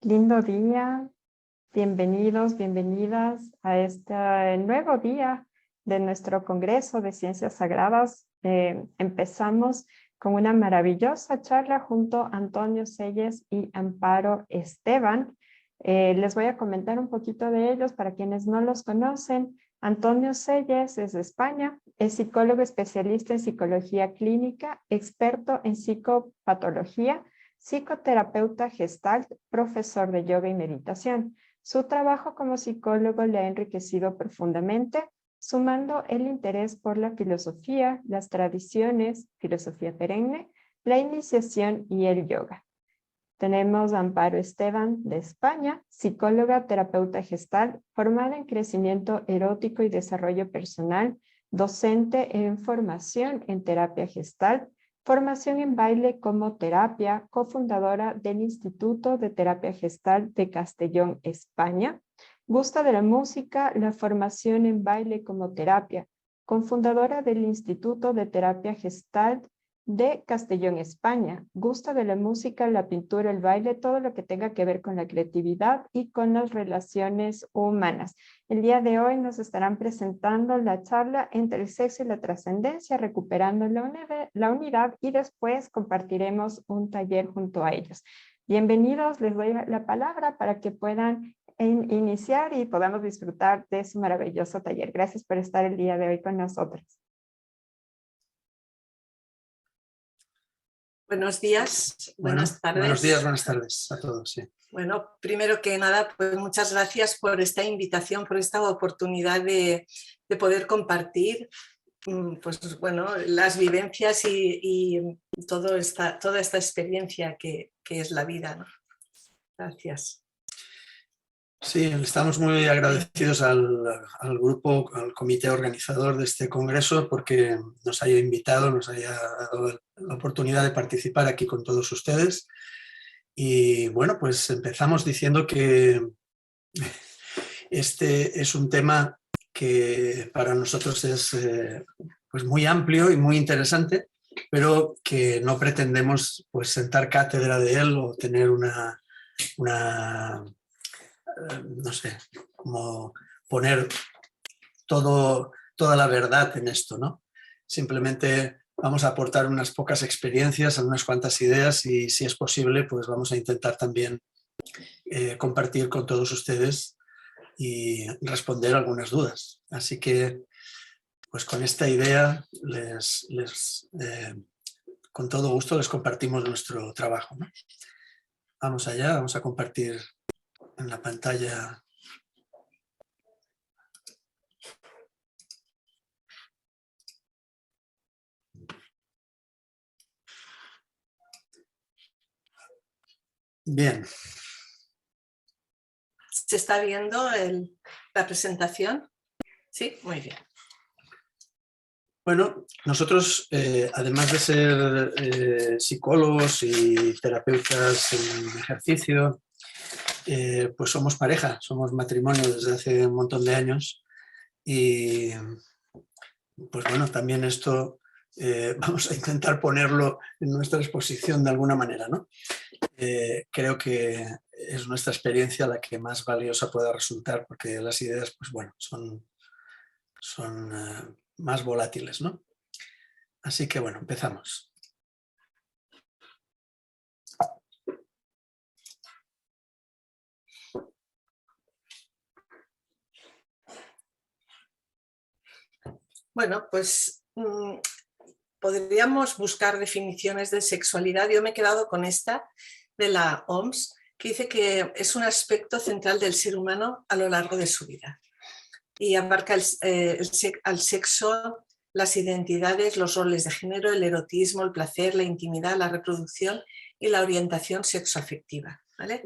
Lindo día, bienvenidos, bienvenidas a este nuevo día de nuestro Congreso de Ciencias Sagradas. Empezamos con una maravillosa charla junto a Antonio Selles y Amparo Esteban. Les voy a comentar un poquito de ellos para quienes no los conocen. Antonio Selles es de España, es psicólogo especialista en psicología clínica, experto en psicopatología, psicoterapeuta gestalt, profesor de yoga y meditación. Su trabajo como psicólogo le ha enriquecido profundamente, sumando el interés por la filosofía, las tradiciones, filosofía perenne, la iniciación y el yoga. Tenemos a Amparo Esteban de España, psicóloga, terapeuta gestal, formada en crecimiento erótico y desarrollo personal, docente en formación en terapia gestal, formación en baile como terapia, cofundadora del Instituto de Terapia Gestal de Castellón, España. Gusta de la música, la formación en baile como terapia, cofundadora del Instituto de Terapia Gestal de Castellón, España. Gusta de la música, la pintura, el baile, todo lo que tenga que ver con la creatividad y con las relaciones humanas. El día de hoy nos estarán presentando la charla entre el sexo y la trascendencia, recuperando la unidad, y después compartiremos un taller junto a ellos. Bienvenidos, les doy la palabra para que puedan iniciar y podamos disfrutar de su maravilloso taller. Gracias por estar el día de hoy con nosotros. Buenos días, buenas tardes. Buenos días, buenas tardes a todos. Sí. Bueno, primero que nada, pues muchas gracias por esta invitación, por esta oportunidad de poder compartir pues, bueno, las vivencias y toda esta experiencia que es la vida, ¿no? Gracias. Sí, estamos muy agradecidos al grupo, al comité organizador de este congreso, porque nos haya invitado, nos haya dado la oportunidad de participar aquí con todos ustedes. Y bueno, pues empezamos diciendo que este es un tema que para nosotros es pues muy amplio y muy interesante, pero que no pretendemos pues sentar cátedra de él o tener una no sé, como poner toda la verdad en esto, ¿no? Simplemente vamos a aportar unas pocas experiencias, unas cuantas ideas, y si es posible, pues vamos a intentar también compartir con todos ustedes y responder algunas dudas. Así que, pues con esta idea, con todo gusto les compartimos nuestro trabajo, ¿no? Vamos allá, vamos a compartir en la pantalla. Bien. ¿Se está viendo la presentación? Sí, muy bien. Bueno, nosotros, además de ser psicólogos y terapeutas en ejercicio, pues somos pareja, somos matrimonio desde hace un montón de años, y pues bueno, también esto vamos a intentar ponerlo en nuestra exposición de alguna manera, ¿no? Creo que es nuestra experiencia la que más valiosa pueda resultar, porque las ideas, pues bueno, son más volátiles, ¿no? Así que bueno, empezamos. Bueno, pues podríamos buscar definiciones de sexualidad. Yo me he quedado con esta de la OMS, que dice que es un aspecto central del ser humano a lo largo de su vida y abarca al sexo, las identidades, los roles de género, el erotismo, el placer, la intimidad, la reproducción y la orientación sexoafectiva, ¿vale?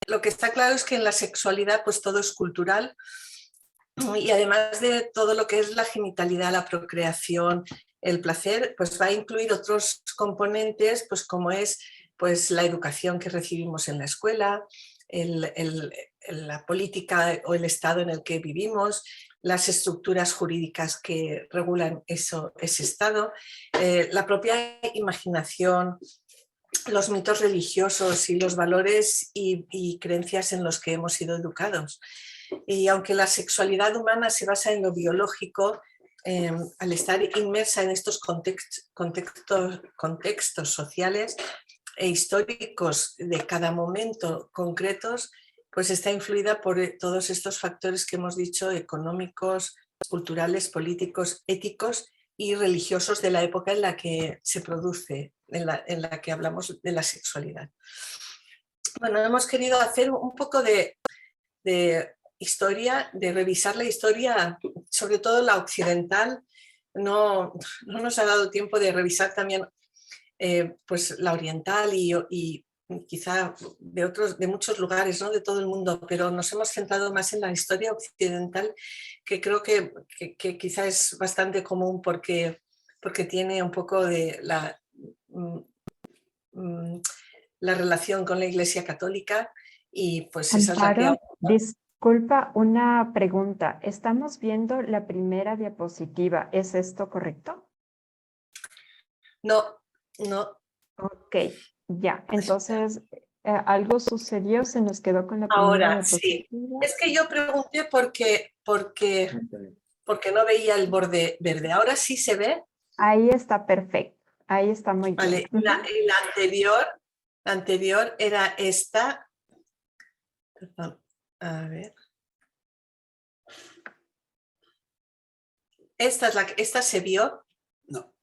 Lo que está claro es que en la sexualidad pues todo es cultural, y además de todo lo que es la genitalidad, la procreación, el placer, pues va a incluir otros componentes, pues como es pues la educación que recibimos en la escuela, la política o el estado en el que vivimos, las estructuras jurídicas que regulan ese estado, la propia imaginación, los mitos religiosos y los valores y creencias en los que hemos sido educados. Y aunque la sexualidad humana se basa en lo biológico, al estar inmersa en estos contextos sociales e históricos de cada momento concretos, pues está influida por todos estos factores que hemos dicho, económicos, culturales, políticos, éticos y religiosos de la época en la que se produce, en la que hablamos de la sexualidad. Bueno, hemos querido hacer un poco de historia, de revisar la historia, sobre todo la occidental. No nos ha dado tiempo de revisar también pues la oriental y quizá de muchos lugares, ¿no? De todo el mundo, pero nos hemos centrado más en la historia occidental, que creo que quizá es bastante común porque tiene un poco de la relación con la Iglesia Católica y pues esa es la que... Amparo, disculpa, una pregunta. Estamos viendo la primera diapositiva. ¿Es esto correcto? No. Ok, ya. Entonces, algo sucedió, se nos quedó con la primera Ahora diapositiva. sí. Es que yo pregunté porque no veía el borde verde. Ahora sí se ve. Ahí está perfecto. Ahí está muy bien. Vale. La anterior era esta. Perdón. A ver. Esta se vio. No.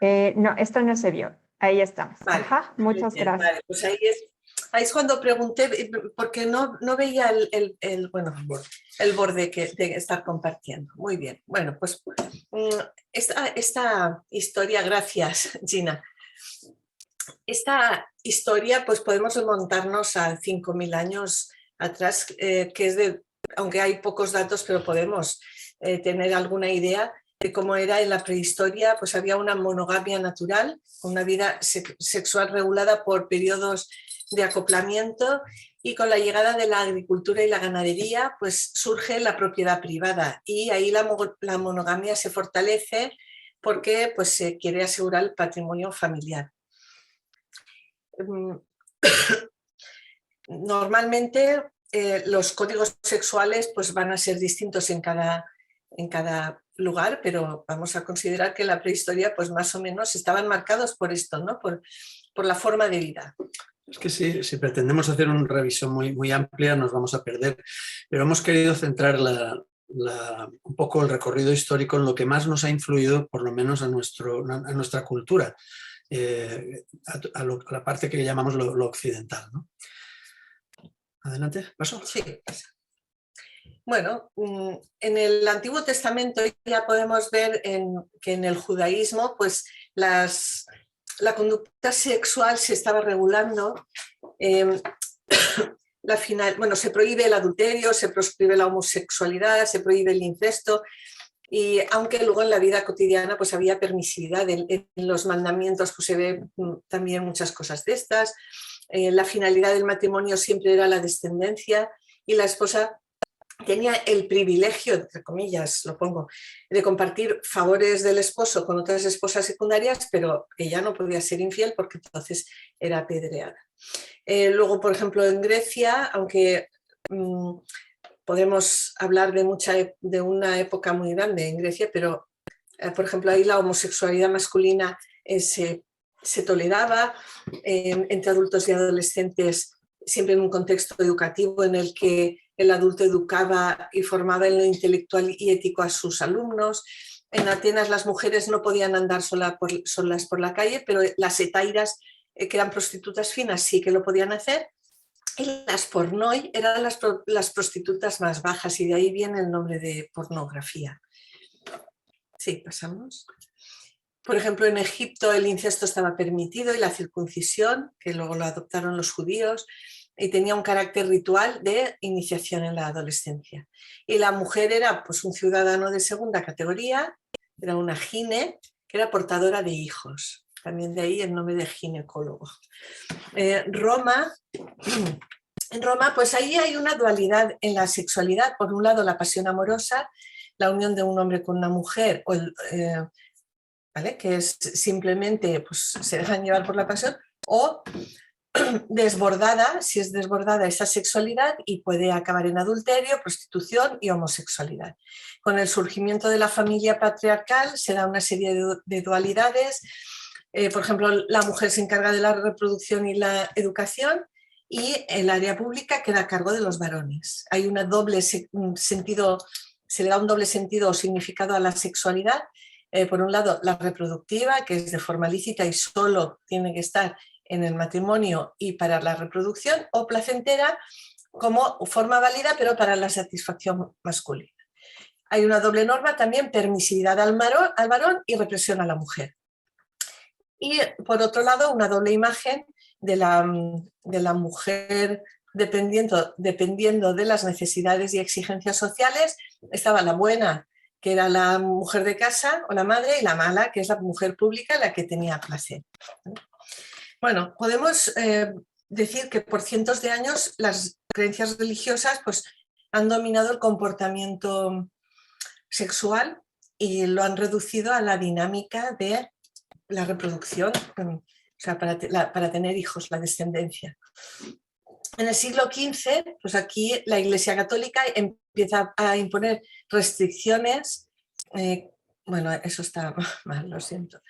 No, esto no se vio. Ahí estamos. Vale. Ajá, muchas Bien, gracias. vale. Pues ahí es cuando pregunté, porque no veía el borde de estar compartiendo. Muy bien. Bueno, pues esta historia, gracias, Gina. Esta historia, pues podemos remontarnos a 5.000 años atrás, que es aunque hay pocos datos, pero podemos tener alguna idea de cómo era en la prehistoria. Pues había una monogamia natural, una vida sexual regulada por periodos de acoplamiento, y con la llegada de la agricultura y la ganadería pues surge la propiedad privada, y ahí la monogamia se fortalece porque pues se quiere asegurar el patrimonio familiar. Normalmente los códigos sexuales pues van a ser distintos en cada lugar, pero vamos a considerar que en la prehistoria pues más o menos estaban marcados por esto, ¿no? Por la forma de vida. Es que si pretendemos hacer una revisión muy amplia nos vamos a perder, pero hemos querido centrar un poco el recorrido histórico en lo que más nos ha influido, por lo menos a nuestra cultura, a la parte que llamamos lo occidental, ¿no? Adelante, paso. Sí. Bueno, en el Antiguo Testamento ya podemos ver que en el judaísmo pues la conducta sexual se estaba regulando. Se prohíbe el adulterio, se proscribe la homosexualidad, se prohíbe el incesto, y aunque luego en la vida cotidiana pues había permisividad, en los mandamientos pues se ve también muchas cosas de estas. La finalidad del matrimonio siempre era la descendencia, y la esposa tenía el privilegio, entre comillas lo pongo, de compartir favores del esposo con otras esposas secundarias, pero ella no podía ser infiel porque entonces era apedreada. Luego, por ejemplo, en Grecia, aunque podemos hablar de una época muy grande en Grecia, pero por ejemplo ahí la homosexualidad masculina se toleraba entre adultos y adolescentes, siempre en un contexto educativo en el que el adulto educaba y formaba en lo intelectual y ético a sus alumnos. En Atenas las mujeres no podían andar solas por la calle, pero las hetairas, que eran prostitutas finas, sí que lo podían hacer. Y las pornoi eran las prostitutas más bajas, y de ahí viene el nombre de pornografía. Sí, pasamos. Por ejemplo, en Egipto el incesto estaba permitido, y la circuncisión, que luego lo adoptaron los judíos, y tenía un carácter ritual de iniciación en la adolescencia. Y la mujer era pues un ciudadano de segunda categoría, era una gine, que era portadora de hijos. También de ahí el nombre de ginecólogo. En Roma, pues ahí hay una dualidad en la sexualidad. Por un lado, la pasión amorosa, la unión de un hombre con una mujer, ¿vale? Que es simplemente pues, se dejan llevar por la pasión, o desbordada, si es desbordada esa sexualidad, y puede acabar en adulterio, prostitución y homosexualidad. Con el surgimiento de la familia patriarcal se da una serie de dualidades. Por ejemplo, la mujer se encarga de la reproducción y la educación, y el área pública queda a cargo de los varones. Hay un doble sentido, se le da un doble sentido o significado a la sexualidad. Por un lado, la reproductiva, que es de forma lícita y solo tiene que estar en el matrimonio y para la reproducción, o placentera como forma válida pero para la satisfacción masculina. Hay una doble norma también, permisividad al varón y represión a la mujer. Y por otro lado, una doble imagen de la mujer dependiendo de las necesidades y exigencias sociales. Estaba la buena, que era la mujer de casa o la madre, y la mala, que es la mujer pública, la que tenía placer. Bueno, podemos decir que por cientos de años las creencias religiosas pues, han dominado el comportamiento sexual y lo han reducido a la dinámica de la reproducción, o sea, para tener hijos, la descendencia. En el siglo XV, pues aquí la Iglesia Católica empieza a imponer restricciones. Bueno, eso está mal, lo siento.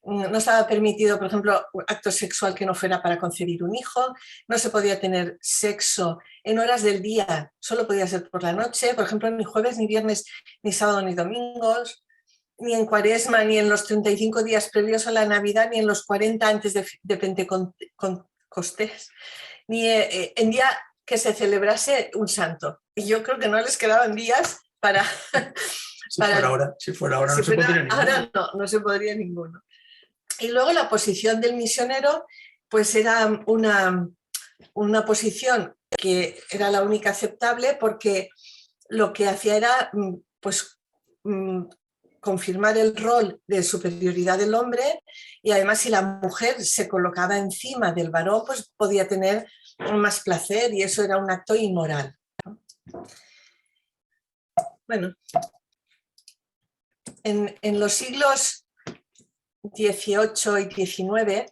No estaba permitido, por ejemplo, acto sexual que no fuera para concebir un hijo, no se podía tener sexo en horas del día, solo podía ser por la noche, por ejemplo, ni jueves, ni viernes, ni sábado, ni domingos, ni en Cuaresma, ni en los 35 días previos a la Navidad, ni en los 40 antes de Pentecostés, ni en día que se celebrase un santo. Y yo creo que no les quedaban días para... Si fuera ahora no se podría ninguno. Ahora no se podría ninguno. Y luego la posición del misionero, pues era una posición que era la única aceptable, porque lo que hacía era pues, confirmar el rol de superioridad del hombre, y además si la mujer se colocaba encima del varón, pues podía tener más placer, y eso era un acto inmoral. Bueno, en los siglos XVIII y XIX,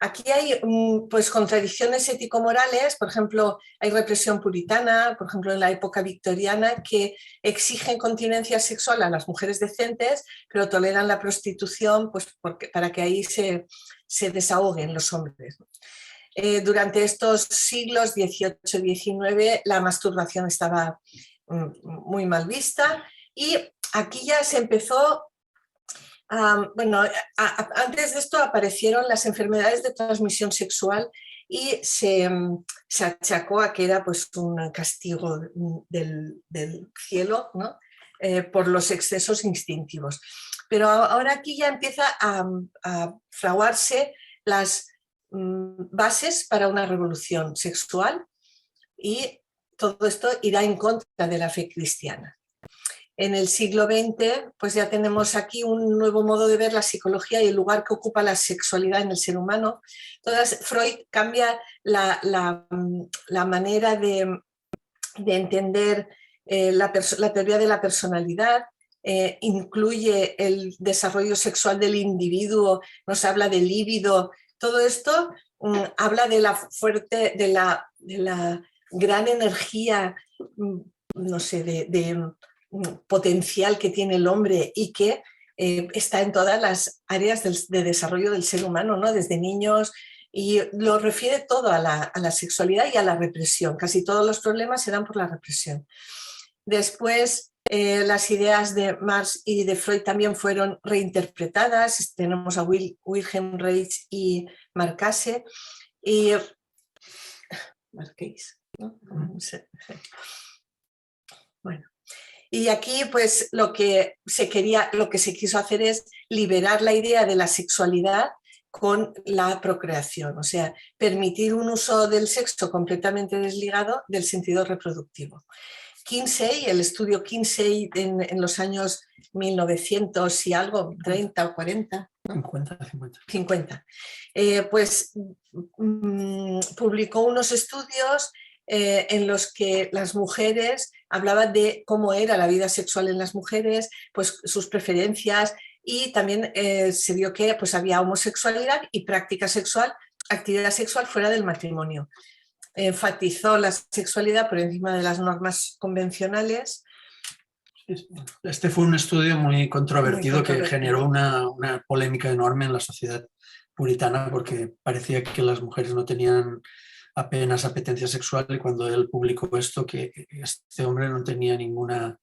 aquí hay pues, contradicciones ético-morales. Por ejemplo, hay represión puritana, por ejemplo, en la época victoriana, que exigen continencia sexual a las mujeres decentes, pero toleran la prostitución pues, para que ahí se desahoguen los hombres. Durante estos siglos XVIII y XIX, la masturbación estaba muy mal vista, y aquí ya se empezó... bueno, antes de esto aparecieron las enfermedades de transmisión sexual, y se achacó a que era pues, un castigo del cielo, ¿no? Por los excesos instintivos. Pero ahora aquí ya empieza a fraguarse las bases para una revolución sexual, y todo esto irá en contra de la fe cristiana. En el siglo XX, pues ya tenemos aquí un nuevo modo de ver la psicología y el lugar que ocupa la sexualidad en el ser humano. Entonces, Freud cambia la manera de entender la teoría de la personalidad, incluye el desarrollo sexual del individuo, nos habla del líbido. Todo esto habla de la gran energía, no sé, potencial que tiene el hombre, y que está en todas las áreas de desarrollo del ser humano, ¿no? Desde niños, y lo refiere todo a la sexualidad y a la represión. Casi todos los problemas se dan por la represión. Después, las ideas de Marx y de Freud también fueron reinterpretadas. Tenemos a Wilhelm Reich y Marcuse, y Marqués, ¿no? Bueno. Y aquí pues lo que se quiso hacer es liberar la idea de la sexualidad con la procreación, o sea, permitir un uso del sexo completamente desligado del sentido reproductivo. Kinsey, el estudio Kinsey en los años 1900 y algo, 30 o 40, ¿no? 50. Pues publicó unos estudios en los que las mujeres hablaban de cómo era la vida sexual en las mujeres, pues sus preferencias, y también se vio que pues, había homosexualidad y práctica sexual actividad sexual fuera del matrimonio. Enfatizó la sexualidad por encima de las normas convencionales. Este fue un estudio muy controvertido que generó una polémica enorme en la sociedad puritana porque parecía que las mujeres no tenían apenas apetencia sexual, y cuando él publicó esto, que este hombre no tenía ninguna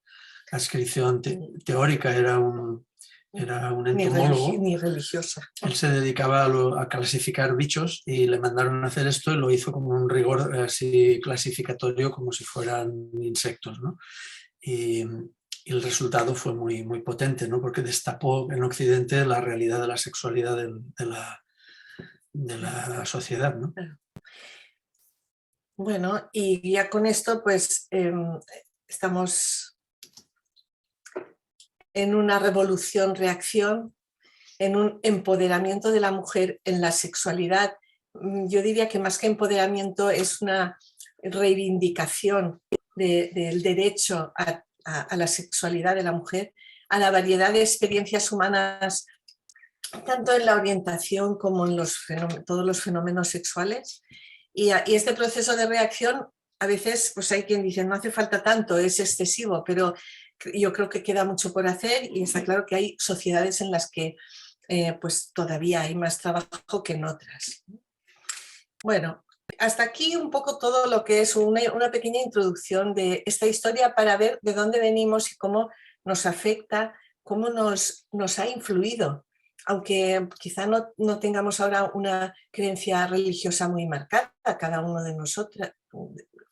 adscripción teórica, era un entomólogo. Ni religioso. Él se dedicaba a clasificar bichos y le mandaron a hacer esto y lo hizo como un rigor así clasificatorio, como si fueran insectos, ¿no? Y el resultado fue muy, muy potente, ¿no? Porque destapó en Occidente la realidad de la sexualidad de la sociedad, ¿no? Bueno, y ya con esto pues estamos en una revolución-reacción, en un empoderamiento de la mujer en la sexualidad. Yo diría que más que empoderamiento es una reivindicación del derecho a la sexualidad de la mujer, a la variedad de experiencias humanas, tanto en la orientación como en todos los fenómenos sexuales. Y este proceso de reacción, a veces pues hay quien dice no hace falta tanto, es excesivo, pero yo creo que queda mucho por hacer, y está claro que hay sociedades en las que pues todavía hay más trabajo que en otras. Bueno, hasta aquí un poco todo lo que es una pequeña introducción de esta historia para ver de dónde venimos y cómo nos afecta, cómo nos ha influido. Aunque quizá no tengamos ahora una creencia religiosa muy marcada, cada uno de nosotras,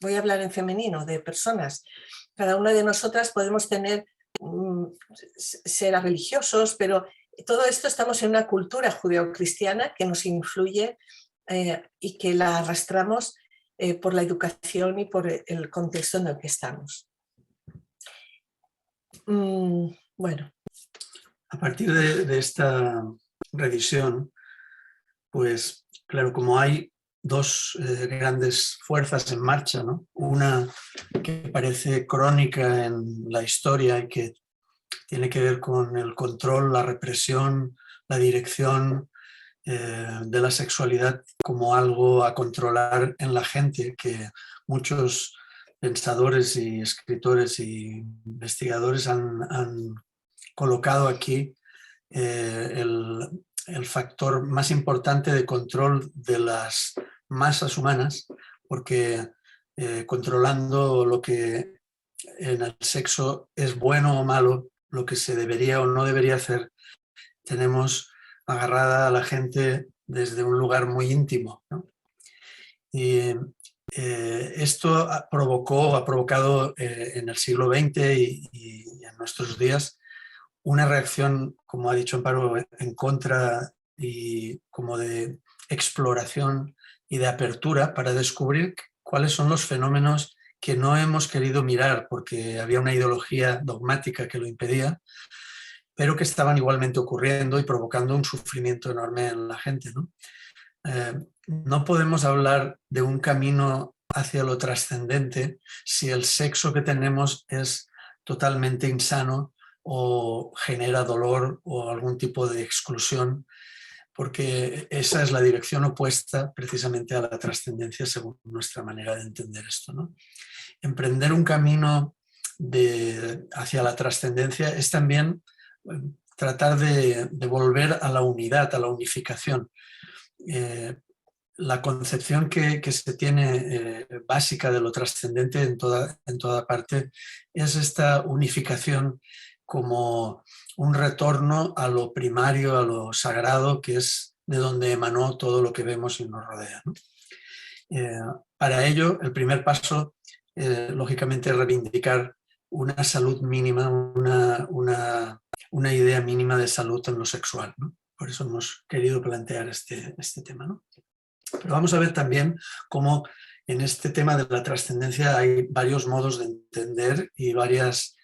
voy a hablar en femenino, de personas, cada una de nosotras podemos ser religiosos, pero todo esto estamos en una cultura judeocristiana que nos influye y que la arrastramos por la educación y por el contexto en el que estamos. Bueno. A partir de esta revisión, pues claro, como hay dos grandes fuerzas en marcha, ¿no? Una que parece crónica en la historia y que tiene que ver con el control, la represión, la dirección de la sexualidad como algo a controlar en la gente, que muchos pensadores y escritores y investigadores han colocado aquí el factor más importante de control de las masas humanas, porque controlando lo que en el sexo es bueno o malo, lo que se debería o no debería hacer, tenemos agarrada a la gente desde un lugar muy íntimo, ¿no? Y esto ha provocado en el siglo XX y en nuestros días una reacción, como ha dicho Amparo, en contra y como de exploración y de apertura para descubrir cuáles son los fenómenos que no hemos querido mirar porque había una ideología dogmática que lo impedía, pero que estaban igualmente ocurriendo y provocando un sufrimiento enorme en la gente, ¿no? No podemos hablar de un camino hacia lo trascendente si el sexo que tenemos es totalmente insano o genera dolor o algún tipo de exclusión, porque esa es la dirección opuesta precisamente a la trascendencia según nuestra manera de entender esto, ¿no? Emprender un camino hacia la trascendencia es también tratar de volver a la unidad, a la unificación. La concepción que se tiene básica de lo trascendente en toda parte es esta unificación como un retorno a lo primario, a lo sagrado, que es de donde emanó todo lo que vemos y nos rodea, ¿no? Para ello, el primer paso, lógicamente, es reivindicar una salud mínima, una idea mínima de salud en lo sexual, ¿no? Por eso hemos querido plantear este tema, ¿no? Pero vamos a ver también cómo en este tema de la trascendencia hay varios modos de entender y varias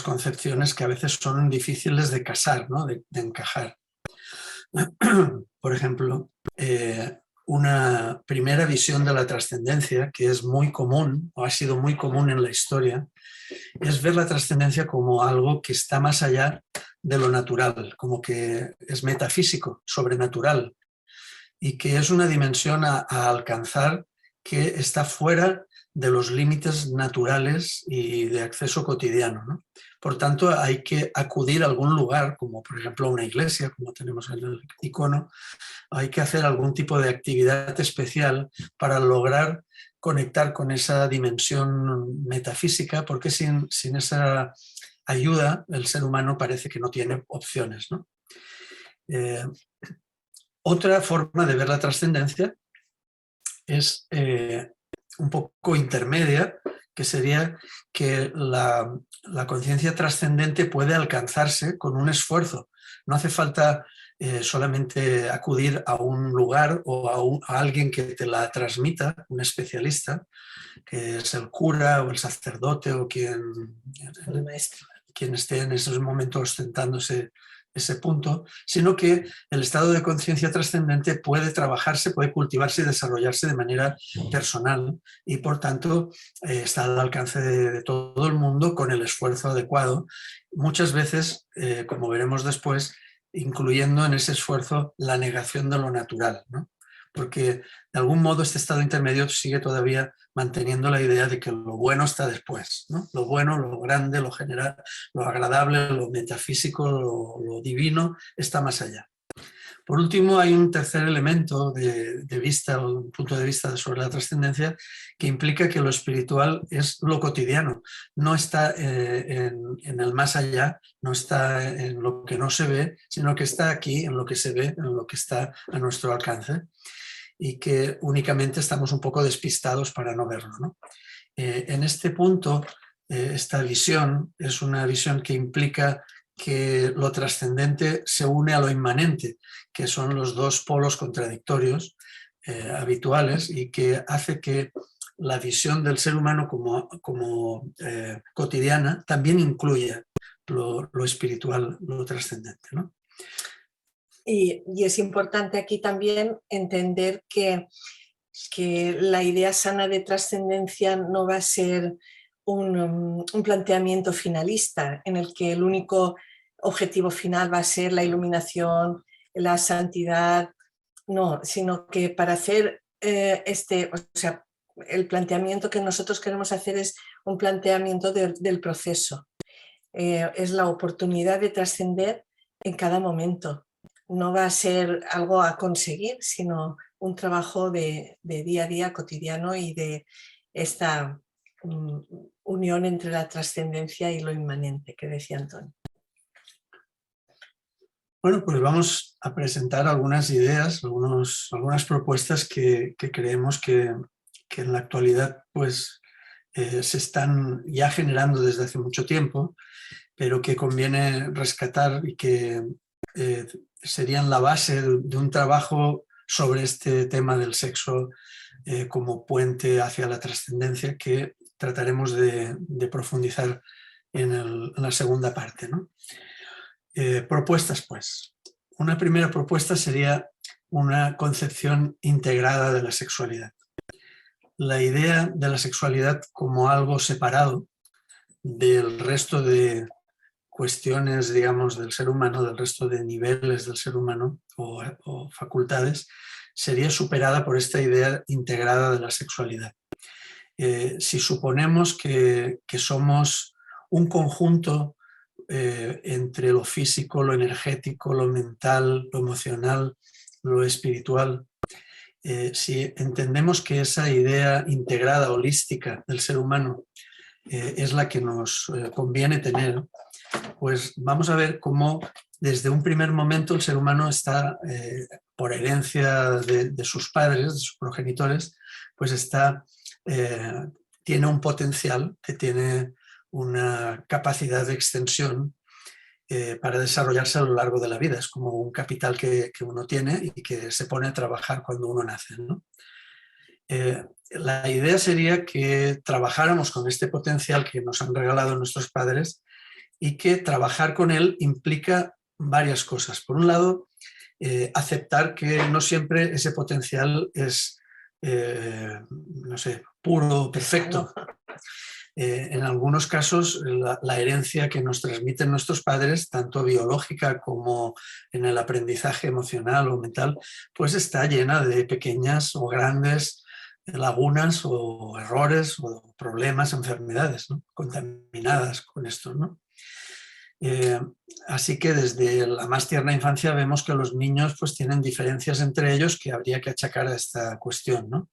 concepciones que a veces son difíciles de casar, ¿no? de encajar. Por ejemplo, una primera visión de la trascendencia que es muy común o ha sido muy común en la historia es ver la trascendencia como algo que está más allá de lo natural, como que es metafísico, sobrenatural. y que es una dimensión a alcanzar que está fuera de los límites naturales y de acceso cotidiano, ¿no? Por tanto, hay que acudir a algún lugar, como por ejemplo una iglesia, como tenemos en el icono. Hay que hacer algún tipo de actividad especial para lograr conectar con esa dimensión metafísica, porque sin esa ayuda el ser humano parece que no tiene opciones, ¿no? Otra forma de ver la trascendencia es un poco intermedia, que sería que la conciencia trascendente puede alcanzarse con un esfuerzo. No hace falta solamente acudir a un lugar o a alguien que te la transmita, un especialista, que es el cura o el sacerdote o El maestro. quien esté en esos momentos ostentándose ese punto, sino que el estado de conciencia trascendente puede trabajarse, puede cultivarse y desarrollarse de manera personal y por tanto está al alcance de todo el mundo con el esfuerzo adecuado, muchas veces, como veremos después, incluyendo en ese esfuerzo la negación de lo natural, ¿no? Porque de algún modo este estado intermedio sigue todavía manteniendo la idea de que lo bueno está después, ¿no? Lo bueno, lo grande, lo general, lo agradable, lo metafísico, lo divino, está más allá. Por último, hay un tercer elemento de vista, o un punto de vista sobre la trascendencia, que implica que lo espiritual es lo cotidiano, no está en el más allá, no está en lo que no se ve, sino que está aquí, en lo que se ve, en lo que está a nuestro alcance, y que únicamente estamos un poco despistados para no verlo, ¿no? En este punto, esta visión es una visión que implica que lo trascendente se une a lo inmanente, que son los dos polos contradictorios habituales y que hace que la visión del ser humano como cotidiana también incluya lo espiritual, lo trascendente, ¿no? Y es importante aquí también entender que la idea sana de trascendencia no va a ser un planteamiento finalista en el que el único objetivo final va a ser la iluminación, la santidad, no, sino que para hacer el planteamiento que nosotros queremos hacer es un planteamiento del proceso. Es la oportunidad de trascender en cada momento. No va a ser algo a conseguir, sino un trabajo de día a día cotidiano y de esta unión entre la trascendencia y lo inmanente que decía Antonio. Bueno, pues vamos a presentar algunas ideas, algunas propuestas que creemos que en la actualidad pues, se están ya generando desde hace mucho tiempo, pero que conviene rescatar y que serían la base de un trabajo sobre este tema del sexo como puente hacia la trascendencia que trataremos de profundizar en la segunda parte, ¿no? Propuestas, pues. Una primera propuesta sería una concepción integrada de la sexualidad. La idea de la sexualidad como algo separado del resto de cuestiones, digamos, del ser humano, del resto de niveles del ser humano o facultades, sería superada por esta idea integrada de la sexualidad. Si suponemos que somos un conjunto entre lo físico, lo energético, lo mental, lo emocional, lo espiritual, si entendemos que esa idea integrada, holística del ser humano es la que nos conviene tener, pues vamos a ver cómo desde un primer momento el ser humano está, por herencia de sus padres, de sus progenitores, pues tiene un potencial, que tiene una capacidad de extensión para desarrollarse a lo largo de la vida. Es como un capital que uno tiene y que se pone a trabajar cuando uno nace, ¿no? La idea sería que trabajáramos con este potencial que nos han regalado nuestros padres y que trabajar con él implica varias cosas. Por un lado, aceptar que no siempre ese potencial es, no sé, puro, perfecto. En algunos casos, la herencia que nos transmiten nuestros padres, tanto biológica como en el aprendizaje emocional o mental, pues está llena de pequeñas o grandes lagunas o errores o problemas, enfermedades, ¿no?, contaminadas con esto, ¿no? Así que desde la más tierna infancia vemos que los niños pues tienen diferencias entre ellos que habría que achacar a esta cuestión, ¿no?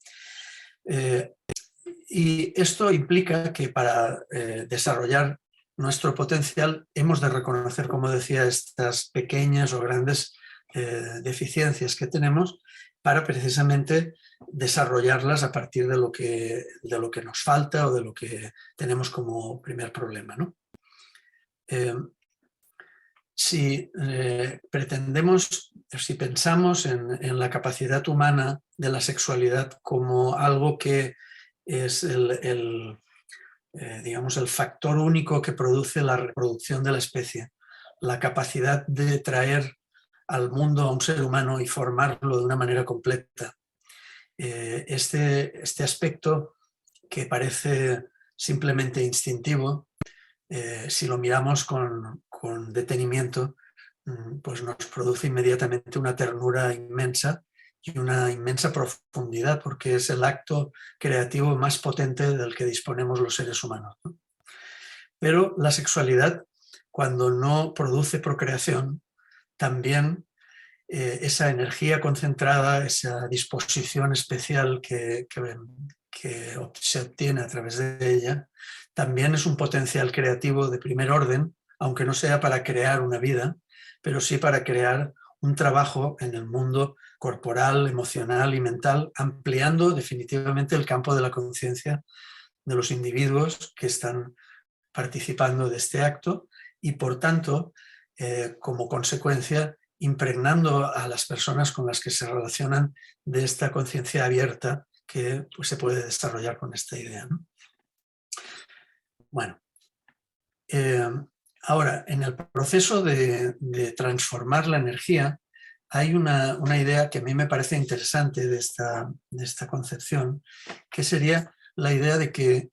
Y esto implica que para desarrollar nuestro potencial hemos de reconocer, como decía, estas pequeñas o grandes deficiencias que tenemos para precisamente desarrollarlas a partir de lo que nos falta o de lo que tenemos como primer problema, ¿no? Si pensamos en la capacidad humana de la sexualidad como algo que es digamos, el factor único que produce la reproducción de la especie, la capacidad de traer al mundo a un ser humano y formarlo de una manera completa. Este aspecto que parece simplemente instintivo, si lo miramos con detenimiento, pues nos produce inmediatamente una ternura inmensa y una inmensa profundidad, porque es el acto creativo más potente del que disponemos los seres humanos, ¿no? Pero la sexualidad, cuando no produce procreación, también esa energía concentrada, esa disposición especial que se obtiene a través de ella, también es un potencial creativo de primer orden, aunque no sea para crear una vida, pero sí para crear un trabajo en el mundo corporal, emocional y mental, ampliando definitivamente el campo de la conciencia de los individuos que están participando de este acto y, por tanto, como consecuencia, impregnando a las personas con las que se relacionan de esta conciencia abierta que pues, se puede desarrollar con esta idea, ¿no? Bueno, ahora, en el proceso de transformar la energía, hay una idea que a mí me parece interesante de esta concepción, que sería la idea de que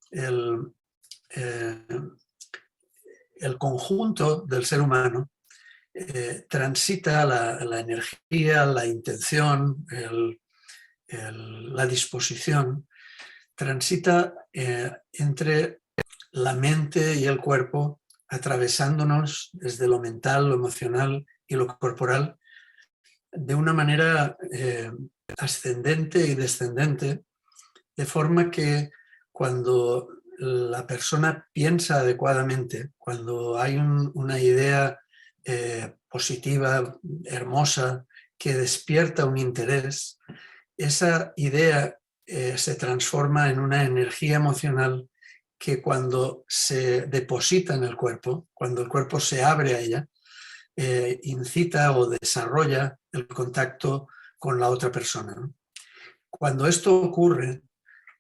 el conjunto del ser humano transita la energía, la intención, la disposición, transita entre la mente y el cuerpo, atravesándonos desde lo mental, lo emocional y lo corporal de una manera ascendente y descendente, de forma que cuando la persona piensa adecuadamente, cuando hay una idea positiva, hermosa, que despierta un interés, esa idea se transforma en una energía emocional que cuando se deposita en el cuerpo, cuando el cuerpo se abre a ella, incita o desarrolla el contacto con la otra persona, ¿no? Cuando esto ocurre,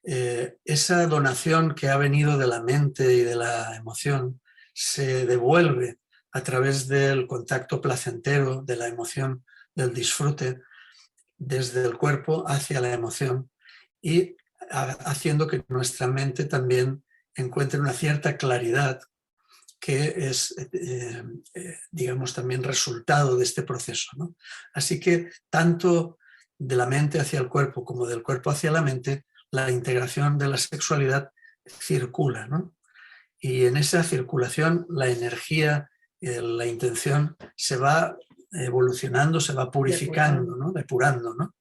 esa donación que ha venido de la mente y de la emoción se devuelve a través del contacto placentero, de la emoción, del disfrute, desde el cuerpo hacia la emoción y haciendo que nuestra mente también encuentre una cierta claridad que es, digamos, también resultado de este proceso, ¿no? Así que tanto de la mente hacia el cuerpo como del cuerpo hacia la mente, la integración de la sexualidad circula, ¿no? Y en esa circulación la energía, la intención se va evolucionando, se va purificando, ¿no? Depurando, ¿no?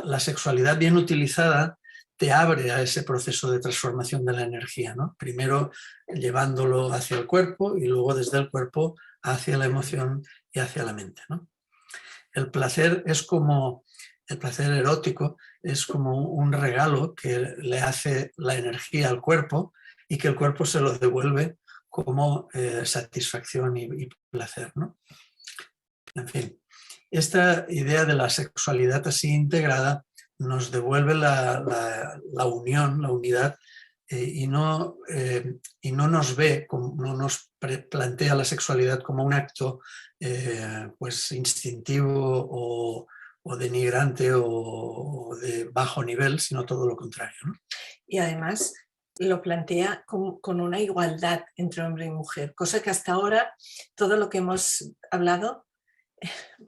La sexualidad bien utilizada te abre a ese proceso de transformación de la energía, ¿no? Primero llevándolo hacia el cuerpo y luego desde el cuerpo hacia la emoción y hacia la mente, ¿no? El placer erótico es como un regalo que le hace la energía al cuerpo y que el cuerpo se lo devuelve como satisfacción y placer, ¿no? En fin, esta idea de la sexualidad así integrada nos devuelve la unión, la unidad, y no nos ve, no nos plantea la sexualidad como un acto pues instintivo o denigrante o de bajo nivel, sino todo lo contrario, ¿no? Y además lo plantea con una igualdad entre hombre y mujer, cosa que hasta ahora todo lo que hemos hablado,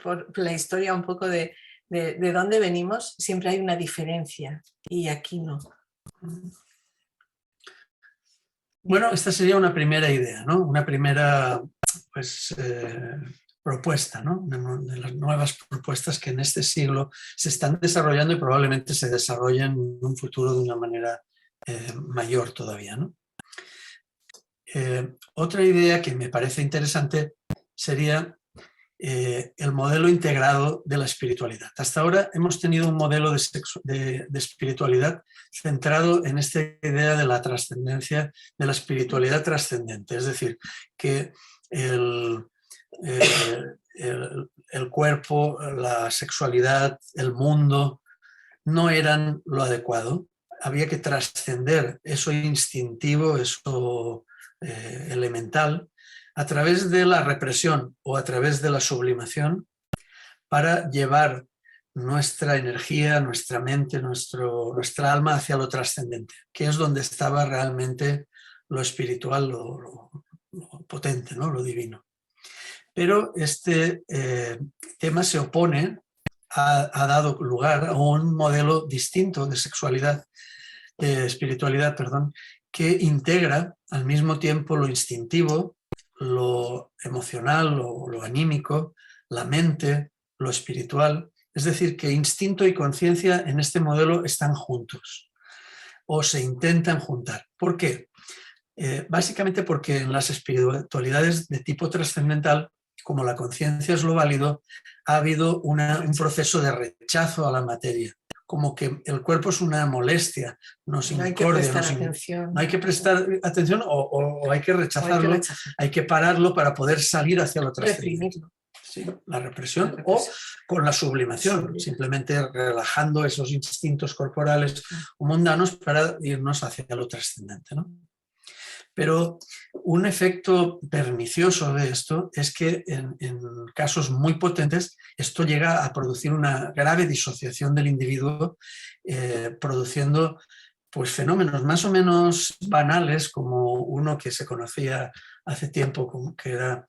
por la historia un poco de dónde venimos, siempre hay una diferencia y aquí no. Bueno, esta sería una primera idea, ¿no? Una primera pues, propuesta, ¿no? De las nuevas propuestas que en este siglo se están desarrollando y probablemente se desarrollen en un futuro de una manera mayor todavía, ¿no? Otra idea que me parece interesante sería el modelo integrado de la espiritualidad. Hasta ahora hemos tenido un modelo de espiritualidad centrado en esta idea de la trascendencia, de la espiritualidad trascendente, es decir, que el cuerpo, la sexualidad, el mundo no eran lo adecuado. Había que trascender eso instintivo, eso elemental, a través de la represión o a través de la sublimación para llevar nuestra energía, nuestra mente, nuestra alma hacia lo trascendente, que es donde estaba realmente lo espiritual, lo potente, ¿no? Lo divino. Pero este tema se opone, ha dado lugar a un modelo distinto de sexualidad, de espiritualidad, perdón, que integra al mismo tiempo lo instintivo, lo emocional, lo anímico, la mente, lo espiritual. Es decir, que instinto y conciencia en este modelo están juntos o se intentan juntar. ¿Por qué? Básicamente porque en las espiritualidades de tipo trascendental, como la conciencia es lo válido, ha habido un proceso de rechazo a la materia, como que el cuerpo es una molestia, nos incordia, no hay que prestar atención o hay que rechazarlo, hay que pararlo para poder salir hacia lo trascendente. Sí, la represión o con la sublimación, simplemente relajando esos instintos corporales o mundanos para irnos hacia lo trascendente, ¿no? Pero un efecto pernicioso de esto es que en casos muy potentes esto llega a producir una grave disociación del individuo, produciendo pues, fenómenos más o menos banales, como uno que se conocía hace tiempo, como que era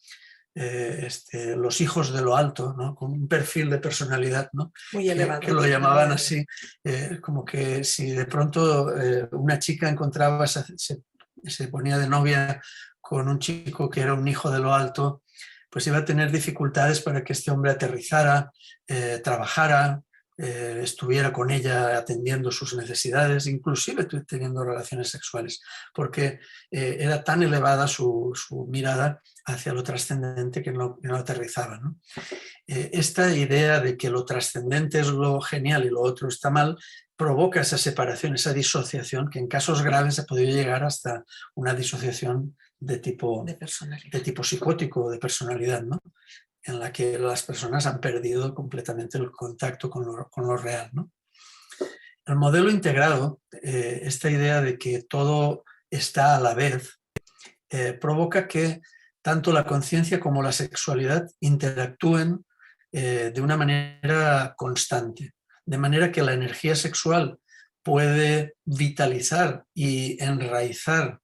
los hijos de lo alto, ¿no? Con un perfil de personalidad, ¿no? Muy elevado, que lo llamaban así, como que si de pronto una chica encontraba, se ponía de novia con un chico que era un hijo de lo alto, pues iba a tener dificultades para que este hombre aterrizara, trabajara, estuviera con ella atendiendo sus necesidades, inclusive teniendo relaciones sexuales, porque era tan elevada su mirada hacia lo trascendente que no aterrizaba, ¿no? Esta idea de que lo trascendente es lo genial y lo otro está mal provoca esa separación, esa disociación, que en casos graves se podría llegar hasta una disociación de tipo psicótico, de personalidad, ¿no? En la que las personas han perdido completamente el contacto con lo real, ¿no? El modelo integrado, esta idea de que todo está a la vez, provoca que tanto la conciencia como la sexualidad interactúen de una manera constante, de manera que la energía sexual puede vitalizar y enraizar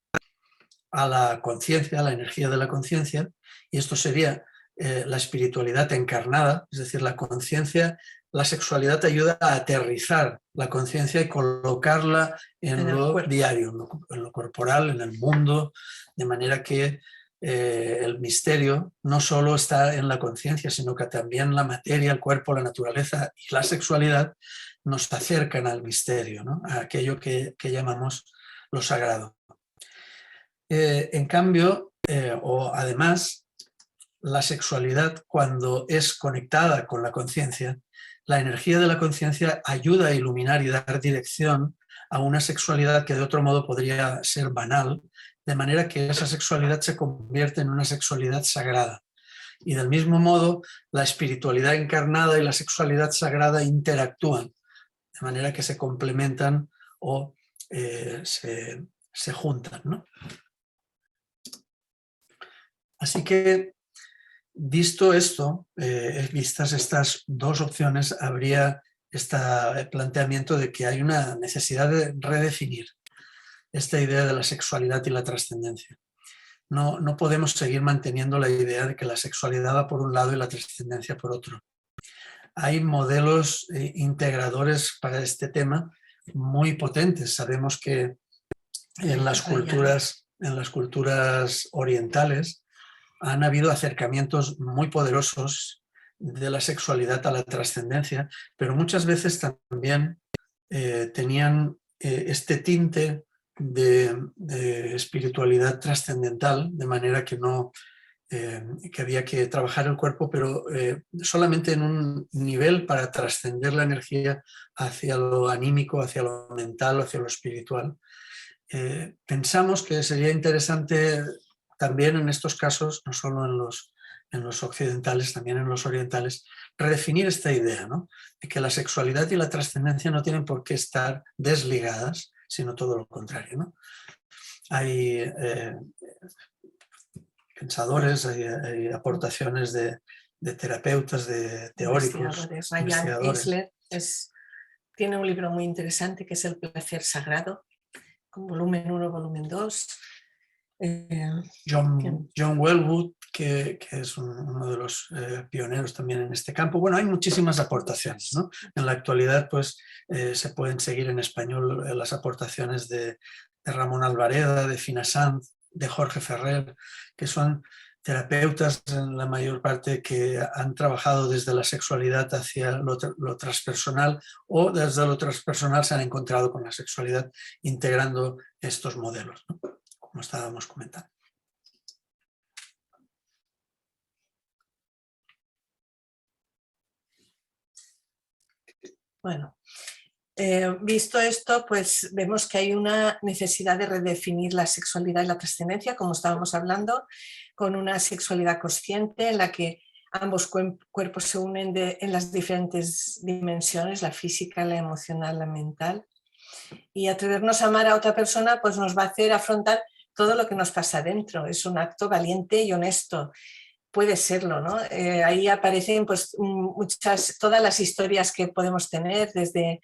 a la conciencia, a la energía de la conciencia, y esto sería la espiritualidad encarnada, es decir, la conciencia, la sexualidad ayuda a aterrizar la conciencia y colocarla en lo diario, en lo corporal, en el mundo, de manera que el misterio no solo está en la conciencia, sino que también la materia, el cuerpo, la naturaleza y la sexualidad nos acercan al misterio, ¿no? A aquello que llamamos lo sagrado. En cambio, o además, la sexualidad, cuando es conectada con la conciencia, la energía de la conciencia ayuda a iluminar y dar dirección a una sexualidad que de otro modo podría ser banal, de manera que esa sexualidad se convierte en una sexualidad sagrada. Y del mismo modo, la espiritualidad encarnada y la sexualidad sagrada interactúan, de manera que se complementan o se juntan, ¿no? Así que, visto esto, vistas estas dos opciones, habría este planteamiento de que hay una necesidad de redefinir esta idea de la sexualidad y la trascendencia. No podemos seguir manteniendo la idea de que la sexualidad va por un lado y la trascendencia por otro. Hay modelos integradores para este tema muy potentes. Sabemos que en las culturas orientales han habido acercamientos muy poderosos de la sexualidad a la trascendencia, pero muchas veces también tenían este tinte de espiritualidad trascendental, de manera que que había que trabajar el cuerpo, pero solamente en un nivel para trascender la energía hacia lo anímico, hacia lo mental, hacia lo espiritual. Pensamos que sería interesante también en estos casos, no solo en los occidentales, también en los orientales, redefinir esta idea, ¿no? De que la sexualidad y la trascendencia no tienen por qué estar desligadas, sino todo lo contrario, ¿no? Hay pensadores, hay aportaciones de terapeutas, de teóricos, Ryan Eisler tiene un libro muy interesante que es El placer sagrado, con volumen 1, volumen 2. John Welwood, que es uno de los pioneros también en este campo. Bueno, hay muchísimas aportaciones, ¿no? En la actualidad, pues, se pueden seguir en español las aportaciones de Ramón Alvareda, de Fina Sanz, de Jorge Ferrer, que son terapeutas en la mayor parte que han trabajado desde la sexualidad hacia lo transpersonal, o desde lo transpersonal se han encontrado con la sexualidad integrando estos modelos, ¿no? Como estábamos comentando. Bueno, visto esto, pues vemos que hay una necesidad de redefinir la sexualidad y la trascendencia, como estábamos hablando, con una sexualidad consciente en la que ambos cuerpos se unen en las diferentes dimensiones, la física, la emocional, la mental. Y atrevernos a amar a otra persona pues nos va a hacer afrontar todo lo que nos pasa dentro. Es un acto valiente y honesto. Puede serlo, ¿no? Ahí aparecen pues todas las historias que podemos tener desde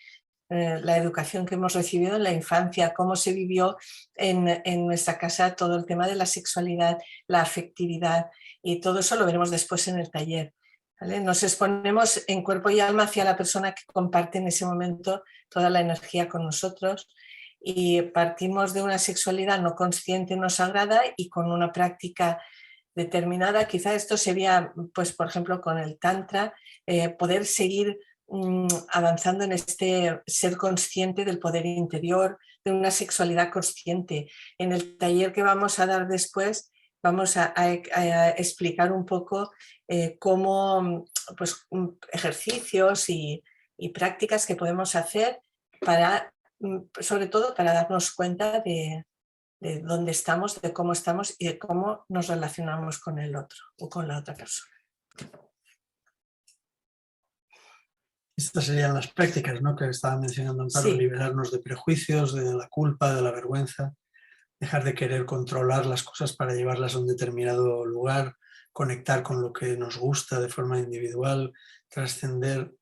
la educación que hemos recibido en la infancia, cómo se vivió en nuestra casa todo el tema de la sexualidad, la afectividad, y todo eso lo veremos después en el taller, ¿vale? Nos exponemos en cuerpo y alma hacia la persona que comparte en ese momento toda la energía con nosotros, y partimos de una sexualidad no consciente, no sagrada, y con una práctica determinada. Quizá esto sería, pues, por ejemplo, con el Tantra, poder seguir avanzando en este ser consciente del poder interior, de una sexualidad consciente. En el taller que vamos a dar después vamos a explicar un poco cómo, pues, ejercicios y prácticas que podemos hacer para, sobre todo, para darnos cuenta de dónde estamos, de cómo estamos y de cómo nos relacionamos con el otro o con la otra persona. Estas serían las prácticas, ¿no?, que estaba mencionando Amparo. Sí. Liberarnos de prejuicios, de la culpa, de la vergüenza, dejar de querer controlar las cosas para llevarlas a un determinado lugar, conectar con lo que nos gusta de forma individual, trascender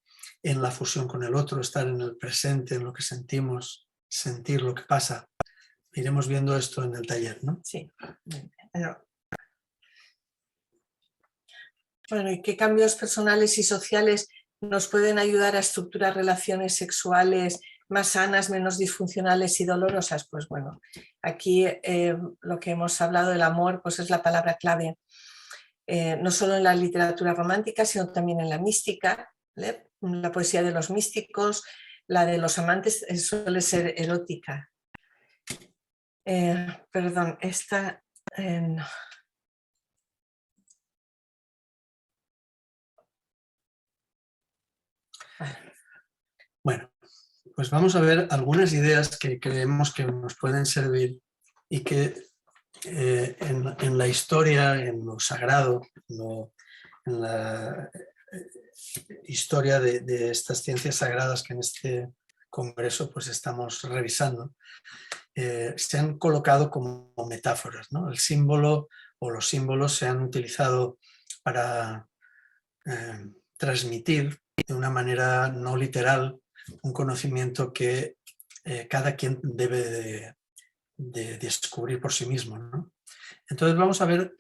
en la fusión con el otro, estar en el presente, en lo que sentimos, sentir lo que pasa. Iremos viendo esto en el taller, ¿no? Sí. Bueno, ¿y qué cambios personales y sociales nos pueden ayudar a estructurar relaciones sexuales más sanas, menos disfuncionales y dolorosas? Pues bueno, aquí lo que hemos hablado del amor, pues es la palabra clave, no solo en la literatura romántica, sino también en la mística, ¿vale? La poesía de los místicos, la de los amantes suele ser erótica. Perdón, esta no. Bueno, pues vamos a ver algunas ideas que creemos que nos pueden servir y que en la historia, en lo sagrado, en la historia de estas ciencias sagradas que en este congreso pues estamos revisando, se han colocado como metáforas, ¿no? El símbolo o los símbolos se han utilizado para transmitir de una manera no literal un conocimiento que cada quien debe descubrir por sí mismo, ¿no? Entonces vamos a ver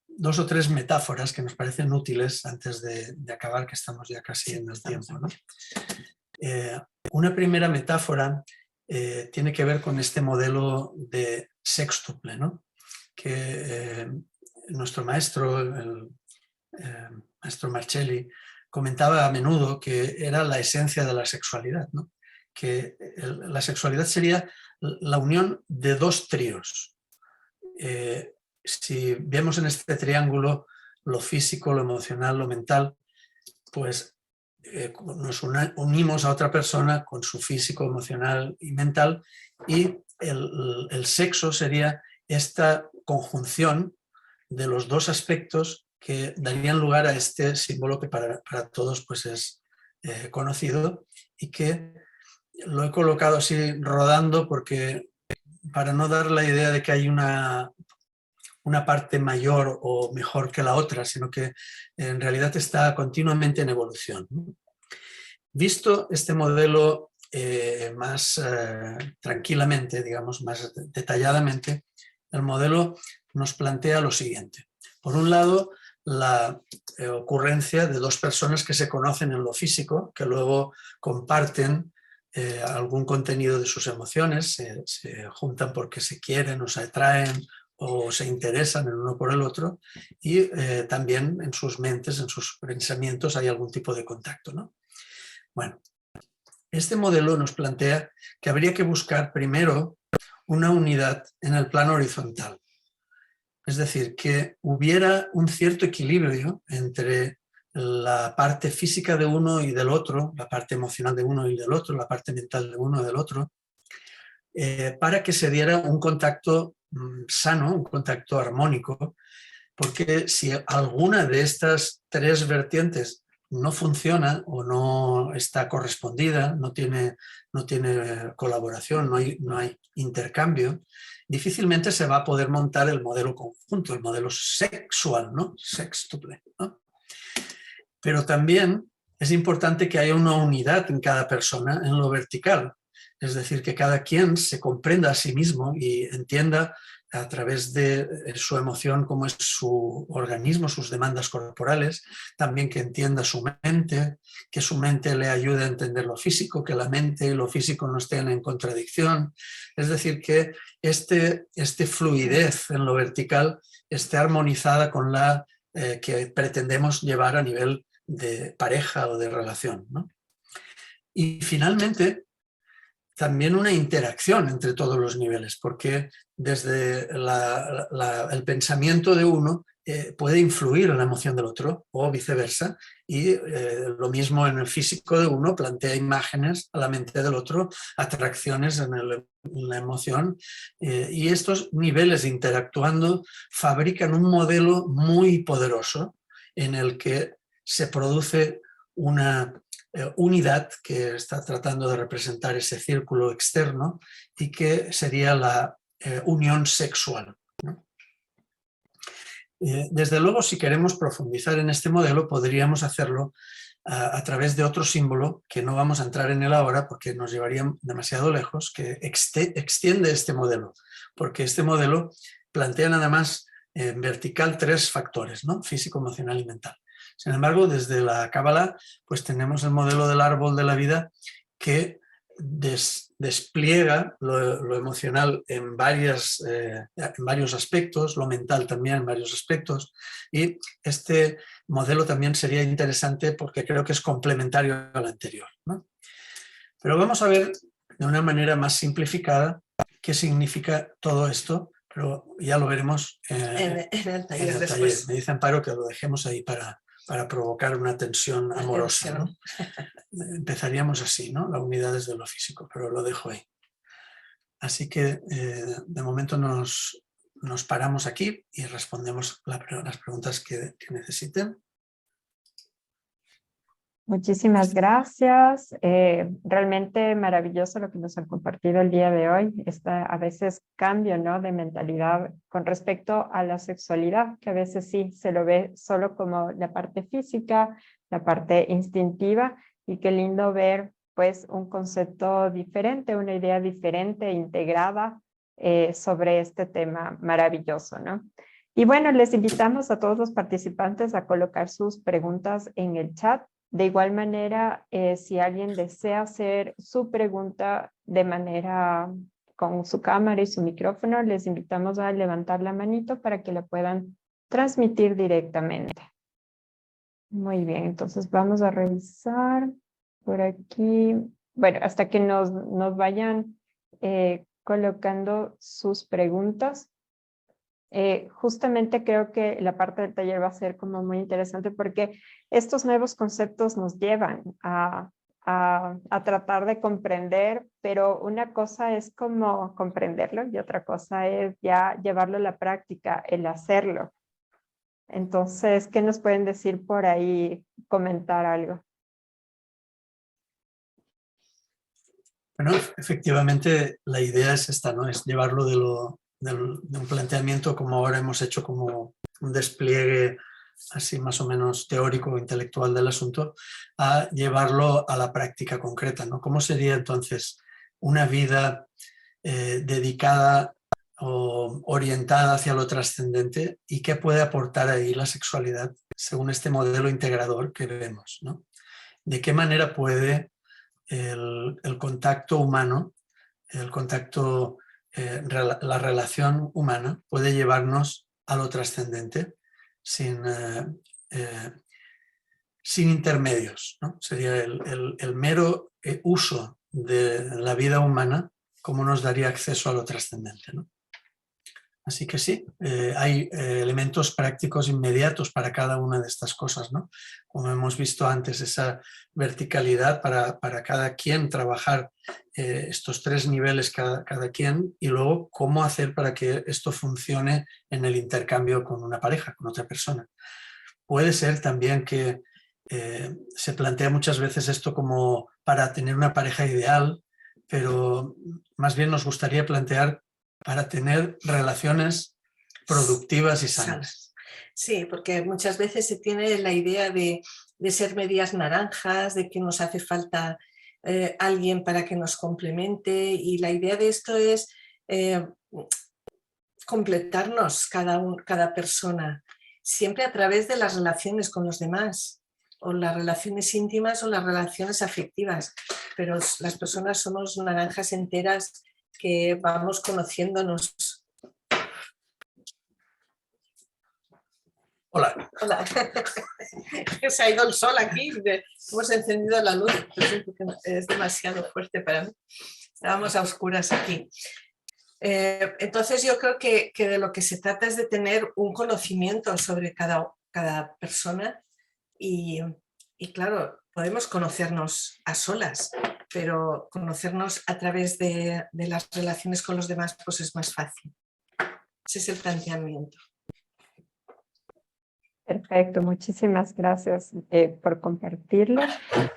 2 o 3 metáforas que nos parecen útiles antes de acabar, que estamos ya casi en el tiempo, ¿no? Una primera metáfora tiene que ver con este modelo de sextuple, ¿no? Que nuestro maestro, el maestro Marcelli, comentaba a menudo que era la esencia de la sexualidad, ¿no? Que la sexualidad sería la unión de 2 tríos. Si vemos en este triángulo lo físico, lo emocional, lo mental, pues nos unimos a otra persona con su físico, emocional y mental, y el sexo sería esta conjunción de los 2 aspectos que darían lugar a este símbolo que para todos pues es conocido, y que lo he colocado así rodando porque para no dar la idea de que hay una parte mayor o mejor que la otra, sino que en realidad está continuamente en evolución. Visto este modelo más tranquilamente, digamos, más detalladamente, el modelo nos plantea lo siguiente. Por un lado, la ocurrencia de 2 personas que se conocen en lo físico, que luego comparten algún contenido de sus emociones, se juntan porque se quieren o se atraen o se interesan el uno por el otro, y también en sus mentes, en sus pensamientos hay algún tipo de contacto, ¿no? Bueno, este modelo nos plantea que habría que buscar primero una unidad en el plano horizontal. Es decir, que hubiera un cierto equilibrio entre la parte física de uno y del otro, la parte emocional de uno y del otro, la parte mental de uno y del otro, para que se diera un contacto sano, un contacto armónico, porque si alguna de estas 3 vertientes no funciona o no está correspondida, no tiene colaboración, no hay intercambio, difícilmente se va a poder montar el modelo conjunto, el modelo sexual, ¿no? Sextuple, ¿no? Pero también es importante que haya una unidad en cada persona en lo vertical, es decir, que cada quien se comprenda a sí mismo y entienda a través de su emoción cómo es su organismo, sus demandas corporales, también que entienda su mente, que su mente le ayude a entender lo físico, que la mente y lo físico no estén en contradicción, es decir, que este fluidez en lo vertical esté armonizada con la que pretendemos llevar a nivel de pareja o de relación, ¿no? Y finalmente, también una interacción entre todos los niveles, porque desde el pensamiento de uno puede influir en la emoción del otro o viceversa, y lo mismo en el físico de uno plantea imágenes a la mente del otro, atracciones en la emoción, y estos niveles interactuando fabrican un modelo muy poderoso en el que se produce una unidad que está tratando de representar ese círculo externo y que sería la unión sexual, ¿no? Desde luego, si queremos profundizar en este modelo, podríamos hacerlo a través de otro símbolo que no vamos a entrar en él ahora porque nos llevaría demasiado lejos, que extiende este modelo, porque este modelo plantea nada más en vertical 3 factores, ¿no? Físico, emocional y mental. Sin embargo, desde la Cábala, pues tenemos el modelo del árbol de la vida que despliega lo emocional en varios aspectos, lo mental también en varios aspectos, y este modelo también sería interesante porque creo que es complementario al anterior, ¿no? Pero vamos a ver de una manera más simplificada qué significa todo esto, pero ya lo veremos en el taller después. Me dice Amparo que lo dejemos ahí para provocar una tensión amorosa, ¿no? Empezaríamos así, ¿no? La unidad desde lo físico, pero lo dejo ahí. Así que de momento nos paramos aquí y respondemos las preguntas que necesiten. Muchísimas gracias. Realmente maravilloso lo que nos han compartido el día de hoy. A veces cambio, ¿no?, de mentalidad con respecto a la sexualidad, que a veces sí se lo ve solo como la parte física, la parte instintiva, y qué lindo ver pues un concepto diferente, una idea diferente, integrada sobre este tema maravilloso, ¿no? Y bueno, les invitamos a todos los participantes a colocar sus preguntas en el chat. De igual manera, si alguien desea hacer su pregunta de manera con su cámara y su micrófono, les invitamos a levantar la manito para que la puedan transmitir directamente. Muy bien, entonces vamos a revisar por aquí. Bueno, hasta que nos vayan colocando sus preguntas. Justamente creo que la parte del taller va a ser como muy interesante porque estos nuevos conceptos nos llevan a tratar de comprender, pero una cosa es como comprenderlo y otra cosa es ya llevarlo a la práctica, el hacerlo. Entonces, ¿qué nos pueden decir por ahí? Comentar algo. Bueno, efectivamente la idea es esta, ¿no? Es llevarlo de un planteamiento como ahora hemos hecho, como un despliegue así más o menos teórico o intelectual del asunto, a llevarlo a la práctica concreta, ¿no? ¿Cómo sería entonces una vida dedicada o orientada hacia lo trascendente y qué puede aportar ahí la sexualidad según este modelo integrador que vemos, ¿no? ¿De qué manera puede el contacto humano, el contacto, la relación humana puede llevarnos a lo trascendente sin intermedios, ¿no? Sería el mero uso de la vida humana como nos daría acceso a lo trascendente, ¿no? Así que sí, hay elementos prácticos inmediatos para cada una de estas cosas, ¿no? Como hemos visto antes, esa verticalidad para cada quien, trabajar estos 3 niveles cada quien, y luego cómo hacer para que esto funcione en el intercambio con una pareja, con otra persona. Puede ser también que se plantea muchas veces esto como para tener una pareja ideal, pero más bien nos gustaría plantear para tener relaciones productivas y sanas. Sí, porque muchas veces se tiene la idea de ser medias naranjas, de que nos hace falta alguien para que nos complemente, y la idea de esto es completarnos cada persona, siempre a través de las relaciones con los demás, o las relaciones íntimas o las relaciones afectivas, pero las personas somos naranjas enteras que vamos conociéndonos. Hola. Hola. Se ha ido el sol aquí, hemos encendido la luz, es demasiado fuerte para mí. Estábamos a oscuras aquí. Entonces yo creo que de lo que se trata es de tener un conocimiento sobre cada persona y claro, podemos conocernos a solas, pero conocernos a través de las relaciones con los demás pues es más fácil. Ese es el planteamiento. Perfecto, muchísimas gracias por compartirlo.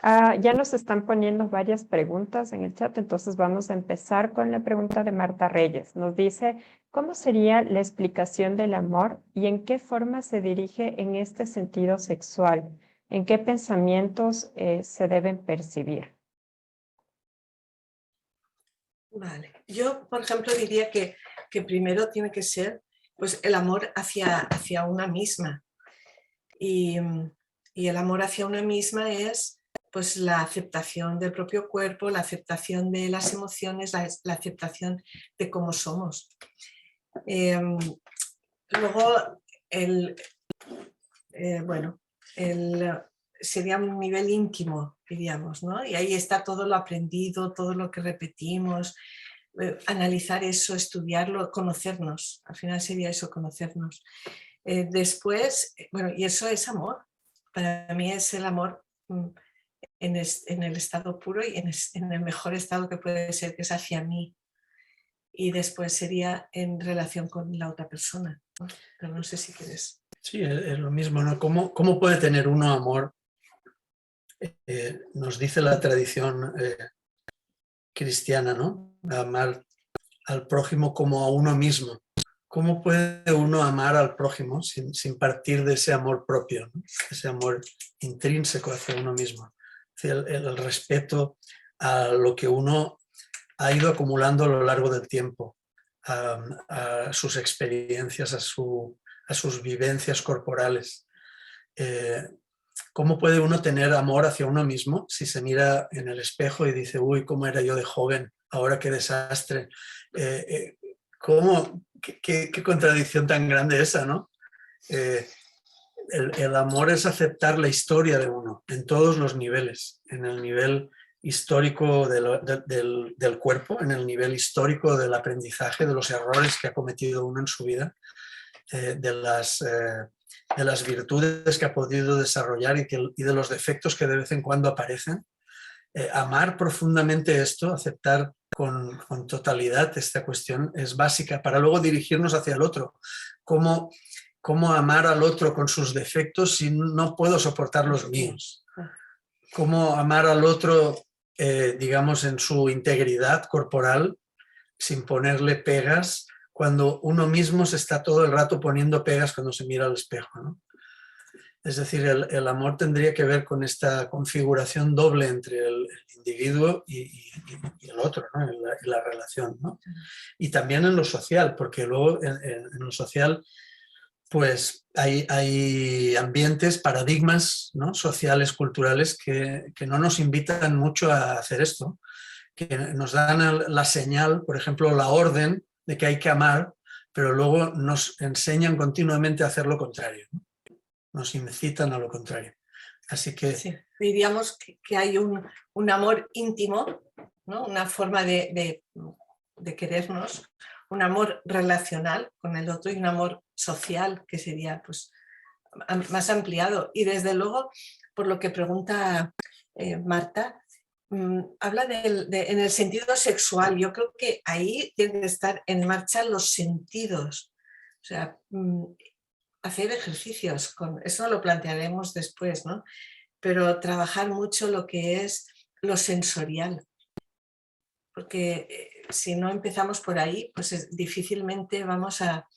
Ya nos están poniendo varias preguntas en el chat, entonces vamos a empezar con la pregunta de Marta Reyes. Nos dice, ¿cómo sería la explicación del amor y en qué forma se dirige en este sentido sexual? ¿En qué pensamientos se deben percibir? Vale. Yo, por ejemplo, diría que primero tiene que ser pues, el amor hacia una misma. Y el amor hacia una misma es pues, la aceptación del propio cuerpo, la aceptación de las emociones, la aceptación de cómo somos. Luego, sería un nivel íntimo, diríamos, ¿no? Y ahí está todo lo aprendido, todo lo que repetimos, analizar eso, estudiarlo, conocernos. Al final sería eso, conocernos. Después, bueno, y eso es amor. Para mí es el amor en el estado puro y en el mejor estado que puede ser, que es hacia mí. Y después sería en relación con la otra persona, ¿no? Pero no sé si quieres. Sí, es lo mismo, ¿no? ¿Cómo puede tener uno amor? Nos dice la tradición cristiana, ¿no? Amar al prójimo como a uno mismo. ¿Cómo puede uno amar al prójimo sin partir de ese amor propio, ¿no? Ese amor intrínseco hacia uno mismo? El respeto a lo que uno ha ido acumulando a lo largo del tiempo, a sus experiencias, a sus vivencias corporales. ¿Cómo puede uno tener amor hacia uno mismo si se mira en el espejo y dice, uy, cómo era yo de joven, ahora qué desastre? ¿Qué contradicción tan grande esa, ¿no? El amor es aceptar la historia de uno en todos los niveles, en el nivel histórico del cuerpo, en el nivel histórico del aprendizaje, de los errores que ha cometido uno en su vida, de las virtudes que ha podido desarrollar y de los defectos que de vez en cuando aparecen. Amar profundamente esto, aceptar con totalidad esta cuestión es básica para luego dirigirnos hacia el otro. ¿Cómo amar al otro con sus defectos si no puedo soportar los míos? ¿Cómo amar al otro, digamos, en su integridad corporal sin ponerle pegas cuando uno mismo se está todo el rato poniendo pegas cuando se mira al espejo, ¿no? Es decir, el amor tendría que ver con esta configuración doble entre el individuo y el otro, ¿no? En la relación, ¿no? Y también en lo social, porque luego en lo social pues hay ambientes, paradigmas, ¿no? Sociales, culturales que no nos invitan mucho a hacer esto, que nos dan la señal, por ejemplo, la orden de que hay que amar, pero luego nos enseñan continuamente a hacer lo contrario, ¿no? Nos incitan a lo contrario. Así que... Sí, diríamos que hay un amor íntimo, ¿no? Una forma de querernos, un amor relacional con el otro y un amor social que sería pues, más ampliado. Y desde luego, por lo que pregunta Marta, habla en el sentido sexual. Yo creo que ahí tienen que estar en marcha los sentidos. O sea, hacer ejercicios, eso lo plantearemos después, ¿no? Pero trabajar mucho lo que es lo sensorial. Porque si no empezamos por ahí, pues difícilmente vamos a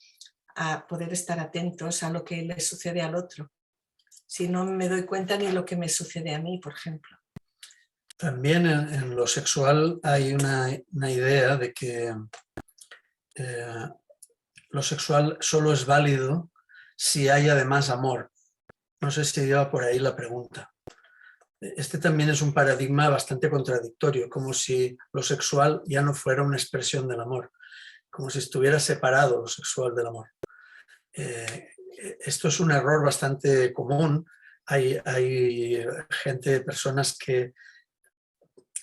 poder estar atentos a lo que le sucede al otro. Si no me doy cuenta ni lo que me sucede a mí, por ejemplo. También en lo sexual hay una idea de que lo sexual solo es válido si hay además amor. No sé si lleva por ahí la pregunta. Este también es un paradigma bastante contradictorio, como si lo sexual ya no fuera una expresión del amor, como si estuviera separado lo sexual del amor. Esto es un error bastante común. Hay gente, personas que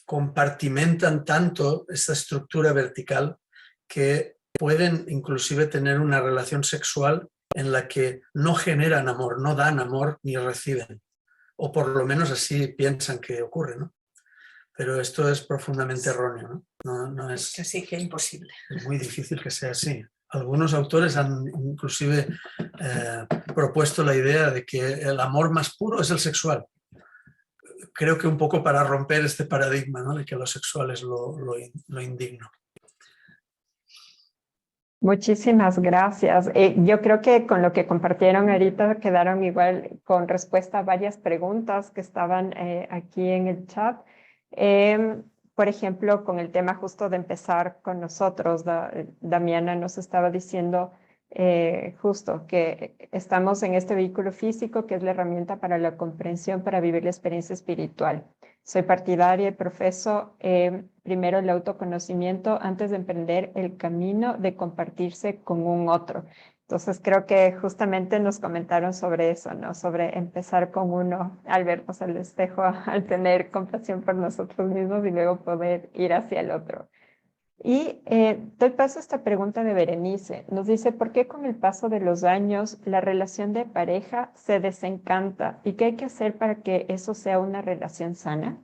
compartimentan tanto esta estructura vertical que pueden inclusive tener una relación sexual en la que no generan amor, no dan amor ni reciben. O por lo menos así piensan que ocurre, ¿no? Pero esto es profundamente erróneo, ¿no? No es casi que imposible. Es muy difícil que sea así. Algunos autores han inclusive propuesto la idea de que el amor más puro es el sexual. Creo que un poco para romper este paradigma, ¿no? De que lo sexual es lo indigno. Muchísimas gracias. Yo creo que con lo que compartieron ahorita quedaron igual con respuesta a varias preguntas que estaban aquí en el chat. Por ejemplo, con el tema justo de empezar con nosotros, Damiana nos estaba diciendo justo que estamos en este vehículo físico que es la herramienta para la comprensión, para vivir la experiencia espiritual. Soy partidaria y profeso primero el autoconocimiento antes de emprender el camino de compartirse con un otro. Entonces creo que justamente nos comentaron sobre eso, ¿no? Sobre empezar con uno al vernos al espejo, al tener compasión por nosotros mismos y luego poder ir hacia el otro. Y doy paso a esta pregunta de Berenice. Nos dice, ¿por qué con el paso de los años la relación de pareja se desencanta? ¿Y qué hay que hacer para que eso sea una relación sana?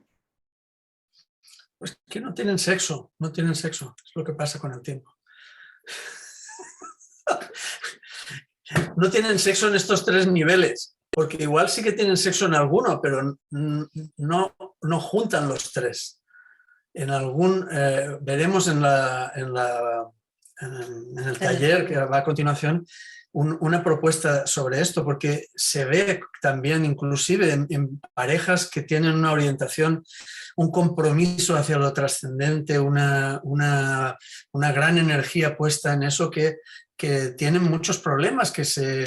Pues que no tienen sexo, es lo que pasa con el tiempo. No tienen sexo en estos tres niveles, porque igual sí que tienen sexo en alguno, pero no juntan los tres. En algún, veremos en el taller que va a continuación, una propuesta sobre esto, porque se ve también inclusive en parejas que tienen una orientación, un compromiso hacia lo trascendente, una gran energía puesta en eso, que tienen muchos problemas, que se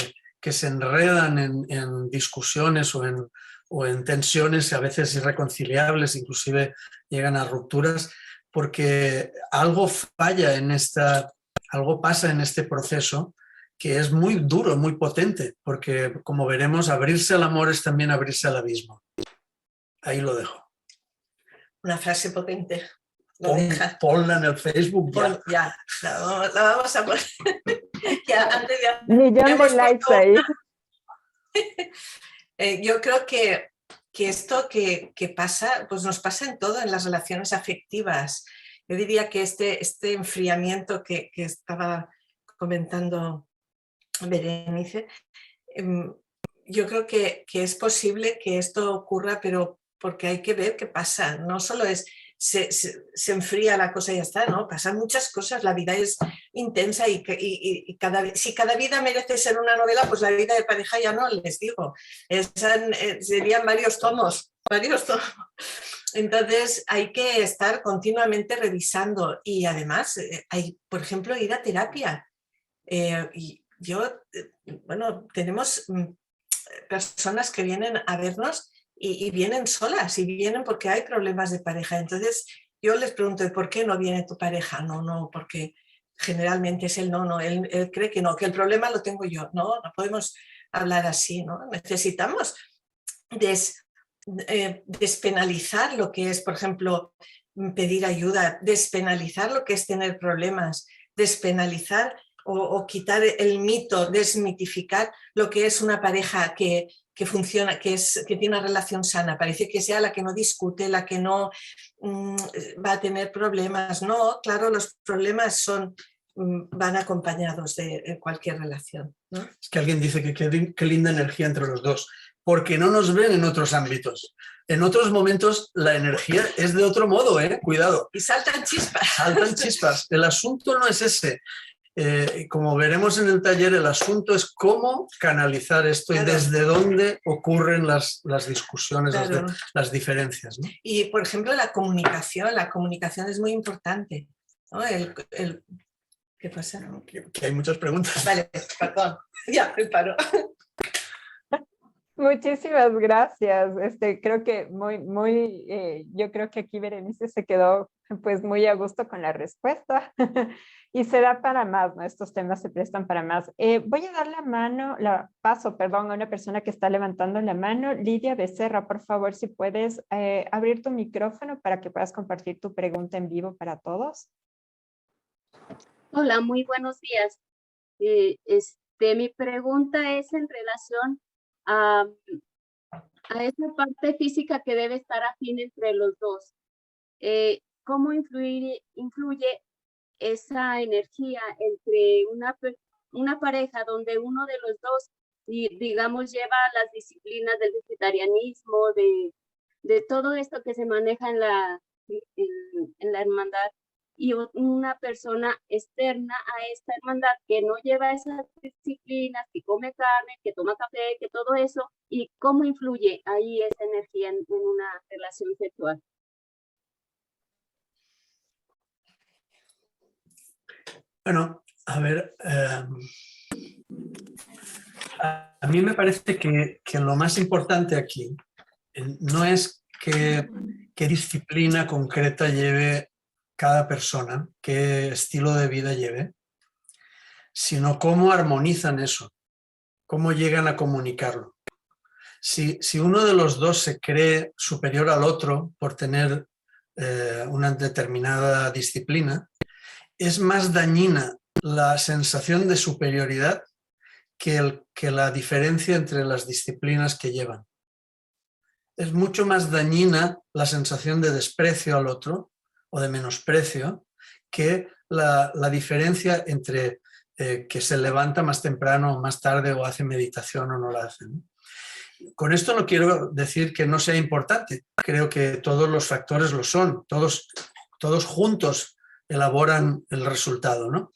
enredan en discusiones o en tensiones a veces irreconciliables, inclusive llegan a rupturas, porque algo falla algo pasa en este proceso que es muy duro, muy potente, porque como veremos, abrirse al amor es también abrirse al abismo. Ahí lo dejo. Una frase potente. Ponla en el Facebook ya. Ya, la vamos a poner. Ya, antes ya, Millón de likes ahí. Yo creo que esto que pasa, pues nos pasa en todo, en las relaciones afectivas. Yo diría que este enfriamiento que estaba comentando Berenice, yo creo que es posible que esto ocurra, pero porque hay que ver qué pasa. No solo es se enfría la cosa y ya está, ¿no? Pasan muchas cosas, la vida es intensa y si cada vida merece ser una novela, pues la vida de pareja ya no, les digo, serían varios tomos. Entonces hay que estar continuamente revisando y además hay, por ejemplo, ir a terapia. Bueno, tenemos personas que vienen a vernos y vienen solas y vienen porque hay problemas de pareja. Entonces yo les pregunto, ¿por qué no viene tu pareja? No, porque generalmente es él cree que no, que el problema lo tengo yo. No podemos hablar así, ¿no? Necesitamos despenalizar lo que es, por ejemplo, pedir ayuda, despenalizar lo que es tener problemas, despenalizar o quitar el mito, desmitificar lo que es una pareja que funciona, que tiene una relación sana. Parece que sea la que no discute, la que no va a tener problemas. No, claro, los problemas van acompañados de cualquier relación, ¿no? Es que alguien dice que qué linda energía entre los dos, porque no nos ven en otros ámbitos. En otros momentos la energía es de otro modo, cuidado. Y saltan chispas. Saltan chispas. El asunto no es ese. Como veremos en el taller, el asunto es cómo canalizar esto, claro, y desde dónde ocurren las discusiones, claro, las diferencias, ¿no? Y, por ejemplo, la comunicación es muy importante, ¿no? ¿Qué pasa? Que hay muchas preguntas. Vale, perdón, ya me paro. Muchísimas gracias. Creo que yo creo que aquí Berenice se quedó pues muy a gusto con la respuesta y se da para más, ¿no? Estos temas se prestan para más. Voy a dar paso a una persona que está levantando la mano. Lidia Becerra, por favor, si puedes abrir tu micrófono para que puedas compartir tu pregunta en vivo para todos. Hola, muy buenos días. Mi pregunta es en relación a esa parte física que debe estar afín entre los dos. ¿Cómo influye esa energía entre una pareja donde uno de los dos, digamos, lleva las disciplinas del vegetarianismo, de todo esto que se maneja en la hermandad, y una persona externa a esta hermandad que no lleva esas disciplinas, que come carne, que toma café, que todo eso, y cómo influye ahí esa energía en una relación sexual? Bueno, a ver, a mí me parece que lo más importante aquí no es qué disciplina concreta lleve cada persona, qué estilo de vida lleve, sino cómo armonizan eso, cómo llegan a comunicarlo. Si uno de los dos se cree superior al otro por tener una determinada disciplina, es más dañina la sensación de superioridad que la diferencia entre las disciplinas que llevan. Es mucho más dañina la sensación de desprecio al otro o de menosprecio que la diferencia entre que se levanta más temprano o más tarde o hace meditación o no la hace, ¿no? Con esto no quiero decir que no sea importante, creo que todos los factores lo son, todos juntos elaboran el resultado, ¿no?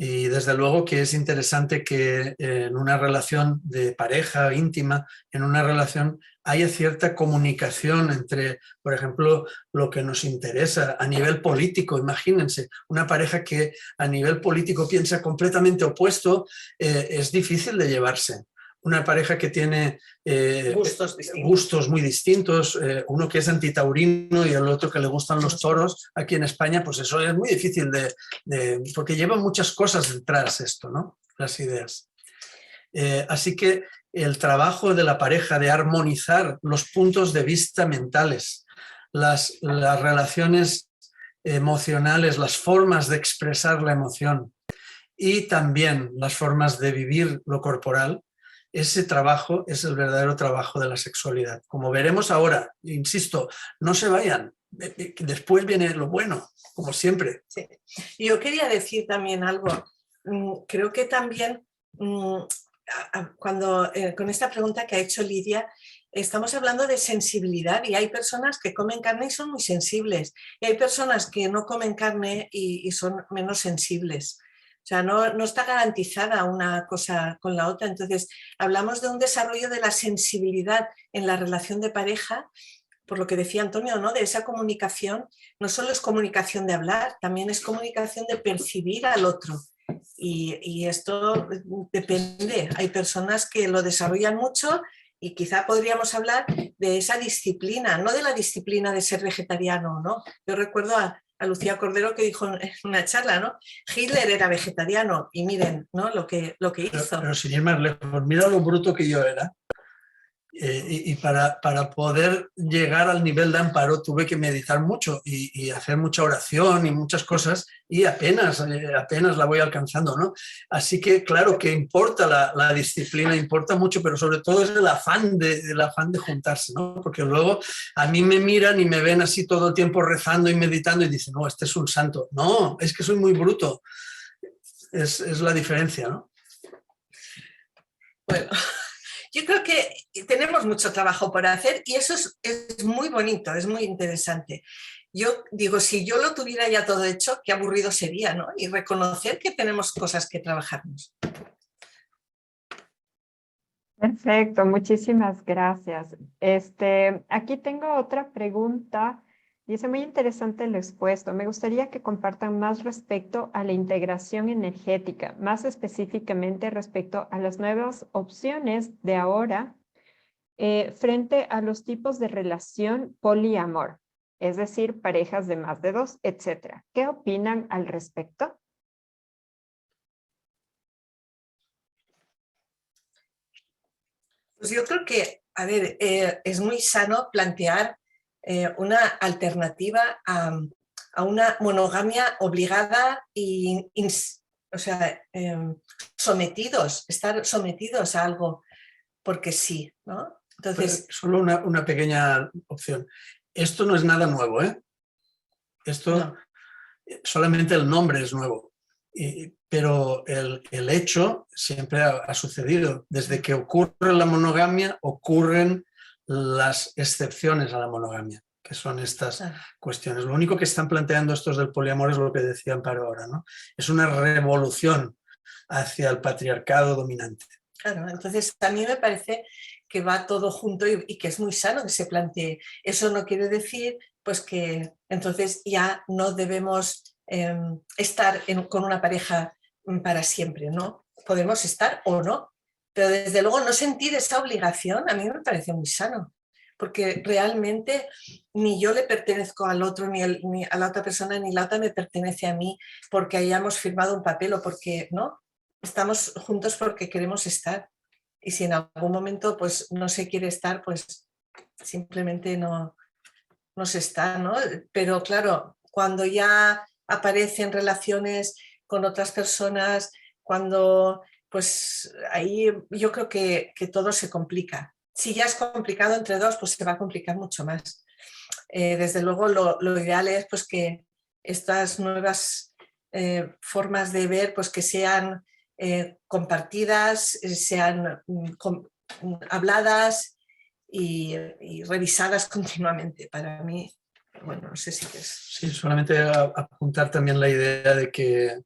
Y desde luego que es interesante que en una relación de pareja íntima, en una relación haya cierta comunicación entre, por ejemplo, lo que nos interesa a nivel político. Imagínense, una pareja que a nivel político piensa completamente opuesto, es difícil de llevarse. Una pareja que tiene gustos muy distintos, uno que es antitaurino y el otro que le gustan los toros, aquí en España, pues eso es muy difícil porque lleva muchas cosas detrás esto, ¿no? Las ideas. Así que el trabajo de la pareja de armonizar los puntos de vista mentales, las relaciones emocionales, las formas de expresar la emoción y también las formas de vivir lo corporal, ese trabajo es el verdadero trabajo de la sexualidad. Como veremos ahora, insisto, no se vayan, después viene lo bueno, como siempre. Sí. Yo quería decir también algo. Creo que también cuando con esta pregunta que ha hecho Lidia, estamos hablando de sensibilidad y hay personas que comen carne y son muy sensibles y hay personas que no comen carne y son menos sensibles. O sea, no está garantizada una cosa con la otra. Entonces, hablamos de un desarrollo de la sensibilidad en la relación de pareja, por lo que decía Antonio, ¿no? De esa comunicación. No solo es comunicación de hablar, también es comunicación de percibir al otro. Y esto depende. Hay personas que lo desarrollan mucho y quizá podríamos hablar de esa disciplina, no de la disciplina de ser vegetariano, ¿no? Yo recuerdo a Lucía Cordero que dijo en una charla, ¿no? Hitler era vegetariano y miren, ¿no? lo que hizo. Pero sin ir más lejos, mira lo bruto que yo era. Y para poder llegar al nivel de Amparo tuve que meditar mucho y hacer mucha oración y muchas cosas y apenas la voy alcanzando, ¿no? Así que claro que importa la disciplina, importa mucho, pero sobre todo es el afán de juntarse, ¿no? Porque luego a mí me miran y me ven así todo el tiempo rezando y meditando y dicen, no, este es un santo. No, es que soy muy bruto. Es la diferencia, ¿no? Bueno, yo creo que tenemos mucho trabajo por hacer y eso es muy bonito, es muy interesante. Yo digo, si yo lo tuviera ya todo hecho, qué aburrido sería, ¿no? Y reconocer que tenemos cosas que trabajarnos. Perfecto, muchísimas gracias. Aquí tengo otra pregunta. Dice, muy interesante lo expuesto. Me gustaría que compartan más respecto a la integración energética, más específicamente respecto a las nuevas opciones de ahora frente a los tipos de relación poliamor, es decir, parejas de más de dos, etc. ¿Qué opinan al respecto? Pues yo creo que, a ver, es muy sano plantear una alternativa a una monogamia obligada y, o sea, estar sometidos a algo porque sí, ¿no? Entonces, solo una pequeña opción. Esto no es nada nuevo, ¿eh? Esto, no. Solamente el nombre es nuevo, pero el hecho siempre ha sucedido. Desde que ocurre la monogamia, ocurren las excepciones a la monogamia, que son estas cuestiones. Lo único que están planteando estos del poliamor es lo que decía Amparo ahora, ¿no? Es una revolución hacia el patriarcado dominante. Claro, entonces a mí me parece que va todo junto y que es muy sano que se plantee. Eso no quiere decir pues que entonces ya no debemos estar con una pareja para siempre, ¿no? Podemos estar o no, pero desde luego no sentir esa obligación a mí me parece muy sano, porque realmente ni yo le pertenezco al otro, ni a la otra persona, ni la otra me pertenece a mí porque hayamos firmado un papel o porque, ¿no? Estamos juntos porque queremos estar y si en algún momento pues no se quiere estar, pues simplemente no se está, ¿no? Pero claro, cuando ya aparecen relaciones con otras personas, cuando pues ahí yo creo que todo se complica. Si ya es complicado entre dos, pues se va a complicar mucho más. Desde luego lo ideal es pues que estas nuevas formas de ver pues que sean compartidas, sean habladas y revisadas continuamente. Para mí, bueno, no sé si es... Sí, solamente apuntar también la idea de que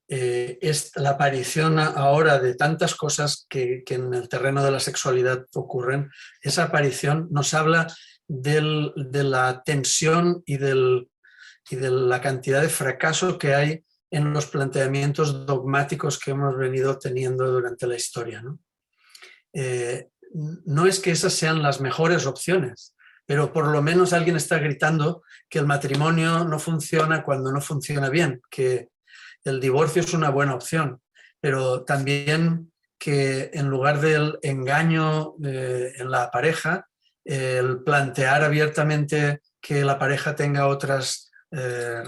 es la aparición ahora de tantas cosas que en el terreno de la sexualidad ocurren. Esa aparición nos habla de la tensión y de la cantidad de fracaso que hay en los planteamientos dogmáticos que hemos venido teniendo durante la historia, ¿no? No es que esas sean las mejores opciones, pero por lo menos alguien está gritando que el matrimonio no funciona cuando no funciona bien, que el divorcio es una buena opción, pero también que en lugar del engaño en la pareja, el plantear abiertamente que la pareja tenga otras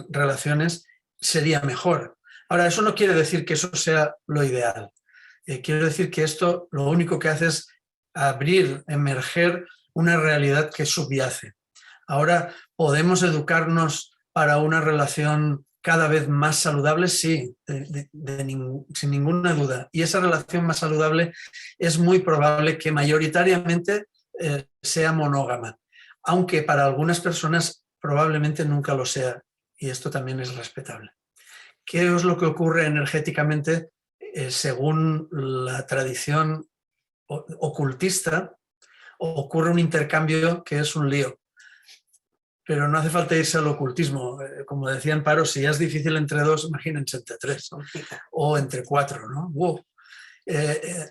relaciones sería mejor. Ahora, eso no quiere decir que eso sea lo ideal. Quiero decir que esto lo único que hace es abrir, emerger una realidad que subyace. Ahora, ¿podemos educarnos para una relación cada vez más saludable? Sí, sin ninguna duda. Y esa relación más saludable es muy probable que mayoritariamente sea monógama, aunque para algunas personas probablemente nunca lo sea, y esto también es respetable. ¿Qué es lo que ocurre energéticamente? Según la tradición ocultista, ocurre un intercambio que es un lío. Pero no hace falta irse al ocultismo. Como decía Amparo, si ya es difícil entre dos, imagínense entre tres o entre cuatro, ¿no? Wow.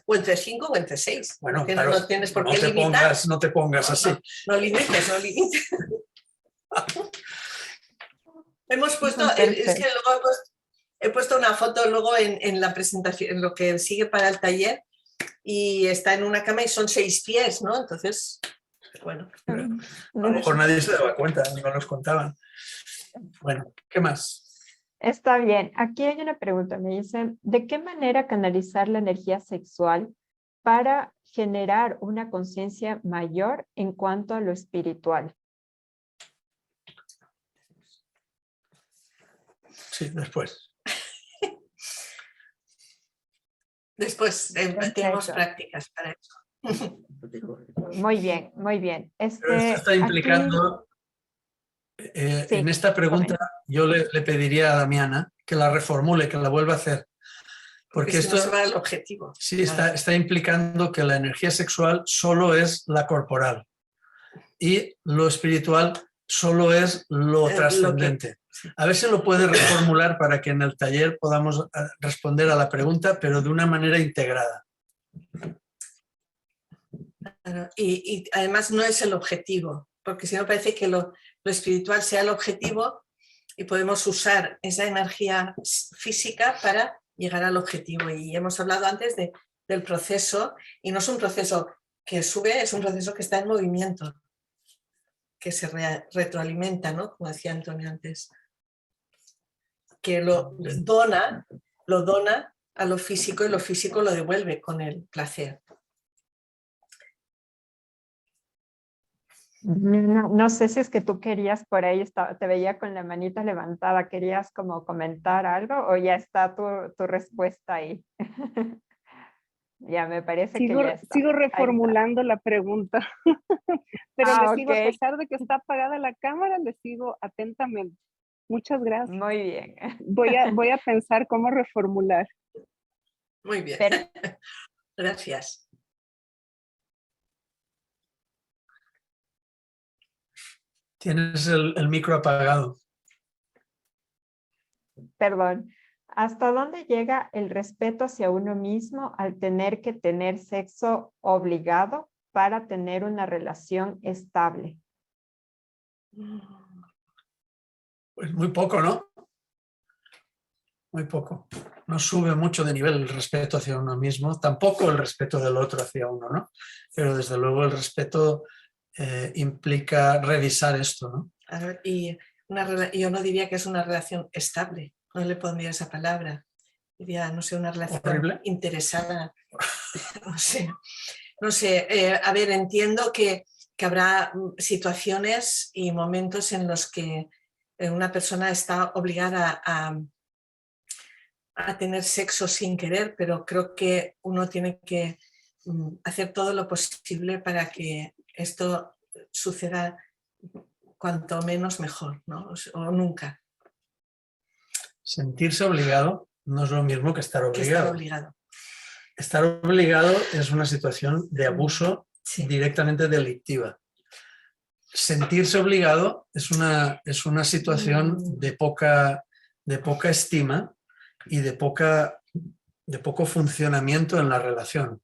O entre 5 o entre 6. Bueno, claro, no tienes por qué limitar. No te pongas así. No limites, no limites. Hemos puesto, es que luego he puesto una foto luego en la presentación, en lo que sigue para el taller, y está en una cama y son 6 pies, ¿no? Entonces, bueno. A lo mejor nadie se daba cuenta, no nos contaban. Bueno, ¿qué más? Está bien. Aquí hay una pregunta. Me dicen, ¿de qué manera canalizar la energía sexual para generar una conciencia mayor en cuanto a lo espiritual? Sí, después. Después tenemos prácticas para eso. Muy bien, muy bien. Pero esto está implicando, sí, en esta pregunta yo le pediría a Damiana que la reformule, que la vuelva a hacer. Porque si esto no se va al objetivo. Sí, está implicando que la energía sexual solo es la corporal y lo espiritual solo es lo trascendente. A ver si lo puede reformular para que en el taller podamos responder a la pregunta, pero de una manera integrada. Claro, y además no es el objetivo, porque si no parece que lo espiritual sea el objetivo y podemos usar esa energía física para llegar al objetivo. Y hemos hablado antes del proceso, y no es un proceso que sube, es un proceso que está en movimiento, que se retroalimenta, ¿no? Como decía Antonio antes, que lo dona a lo físico y lo físico lo devuelve con el placer. No sé si es que tú querías, por ahí te veía con la manita levantada, ¿querías como comentar algo o ya está tu respuesta ahí? Ya me parece que ya está. Sigo reformulando la pregunta, pero le sigo, okay. A pesar de que está apagada la cámara, le sigo atentamente. Muchas gracias. Muy bien. Voy a pensar cómo reformular. Muy bien. Gracias. Tienes el micro apagado. Perdón. ¿Hasta dónde llega el respeto hacia uno mismo al tener que tener sexo obligado para tener una relación estable? Pues muy poco, ¿no? Muy poco. No sube mucho de nivel el respeto hacia uno mismo, tampoco el respeto del otro hacia uno, ¿no? Pero desde luego el respeto implica revisar esto, ¿no? Y yo no diría que es una relación estable, no le pondría esa palabra. Diría, no sé, una relación horrible, interesada. No sé. A ver, entiendo que habrá situaciones y momentos en los que una persona está obligada a tener sexo sin querer, pero creo que uno tiene que hacer todo lo posible para que esto suceda cuanto menos mejor, ¿no? O nunca. Sentirse obligado no es lo mismo que estar que estar obligado. obligado. Estar obligado es una situación de abuso Sí. directamente delictiva. Sentirse obligado es una situación de poca estima y de poco funcionamiento en la relación.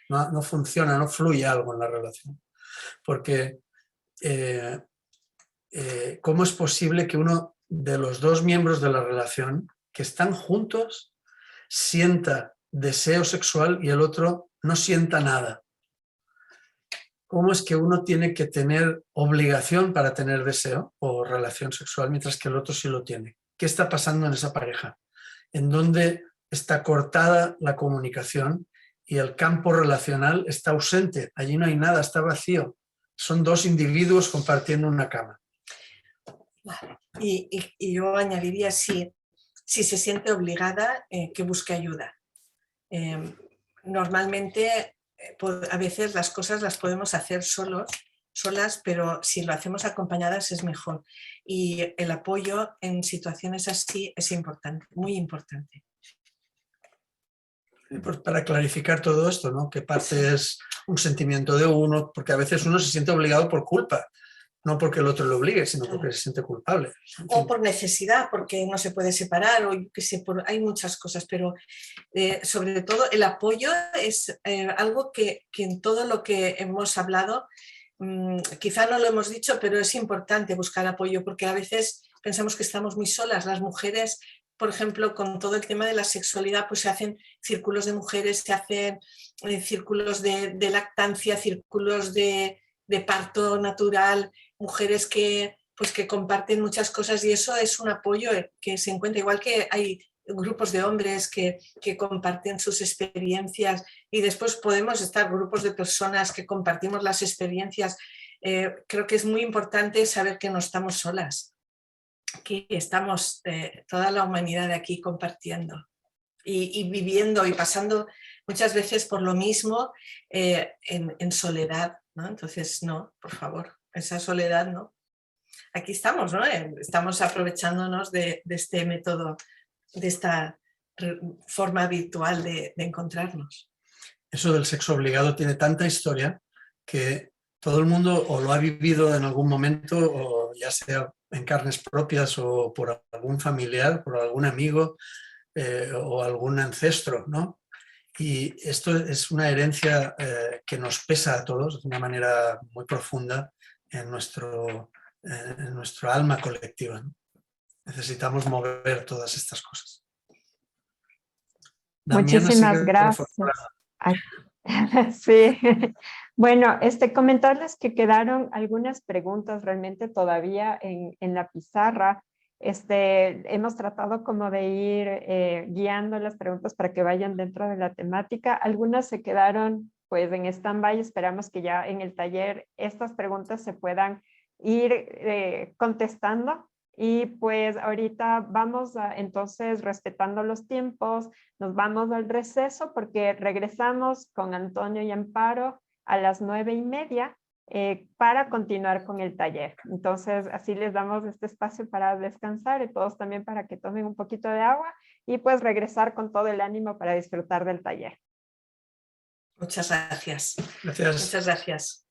No funciona, no fluye algo en la relación. Porque ¿cómo es posible que uno de los dos miembros de la relación que están juntos sienta deseo sexual y el otro no sienta nada? ¿Cómo es que uno tiene que tener obligación para tener deseo o relación sexual mientras que el otro sí lo tiene? ¿Qué está pasando en esa pareja? ¿En dónde está cortada la comunicación y el campo relacional está ausente? Allí no hay nada, está vacío. Son dos individuos compartiendo una cama. Y yo añadiría, si se siente obligada, que busque ayuda. Normalmente, a veces las cosas las podemos hacer solas, pero si lo hacemos acompañadas es mejor. Y el apoyo en situaciones así es importante, muy importante. Pues para clarificar todo esto, ¿no? Que parte es un sentimiento de uno, porque a veces uno se siente obligado por culpa, no porque el otro lo obligue, sino porque se siente culpable. O por necesidad, porque no se puede separar, o yo qué sé, hay muchas cosas, pero sobre todo el apoyo es algo que en todo lo que hemos hablado, quizá no lo hemos dicho, pero es importante buscar apoyo, porque a veces pensamos que estamos muy solas. Las mujeres, por ejemplo, con todo el tema de la sexualidad, pues se hacen círculos de mujeres, se hacen círculos de lactancia, círculos de parto natural, mujeres que comparten muchas cosas, y eso es un apoyo que se encuentra, igual que hay grupos de hombres que comparten sus experiencias, y después podemos estar grupos de personas que compartimos las experiencias. Creo que es muy importante saber que no estamos solas, que estamos toda la humanidad aquí compartiendo y viviendo y pasando muchas veces por lo mismo en soledad, ¿no? Entonces, no, por favor, esa soledad no. Aquí estamos, ¿no? Estamos aprovechándonos de este método, de esta forma virtual de encontrarnos. Eso del sexo obligado tiene tanta historia que todo el mundo o lo ha vivido en algún momento, o ya sea en carnes propias o por algún familiar, por algún amigo o algún ancestro, ¿no? Y esto es una herencia que nos pesa a todos de una manera muy profunda en nuestro alma colectiva, ¿no? Necesitamos mover todas estas cosas. Damiana Muchísimas sigue gracias. reformulando. Ay, sí. Bueno, comentarles que quedaron algunas preguntas realmente todavía en la pizarra. Hemos tratado como de ir guiando las preguntas para que vayan dentro de la temática. Algunas se quedaron pues en stand-by. Esperamos que ya en el taller estas preguntas se puedan ir contestando. Y pues ahorita vamos entonces respetando los tiempos, nos vamos al receso porque regresamos con Antonio y Amparo a las 9:30 para continuar con el taller. Entonces así les damos este espacio para descansar y todos también para que tomen un poquito de agua y pues regresar con todo el ánimo para disfrutar del taller. Muchas gracias. Gracias. Muchas gracias.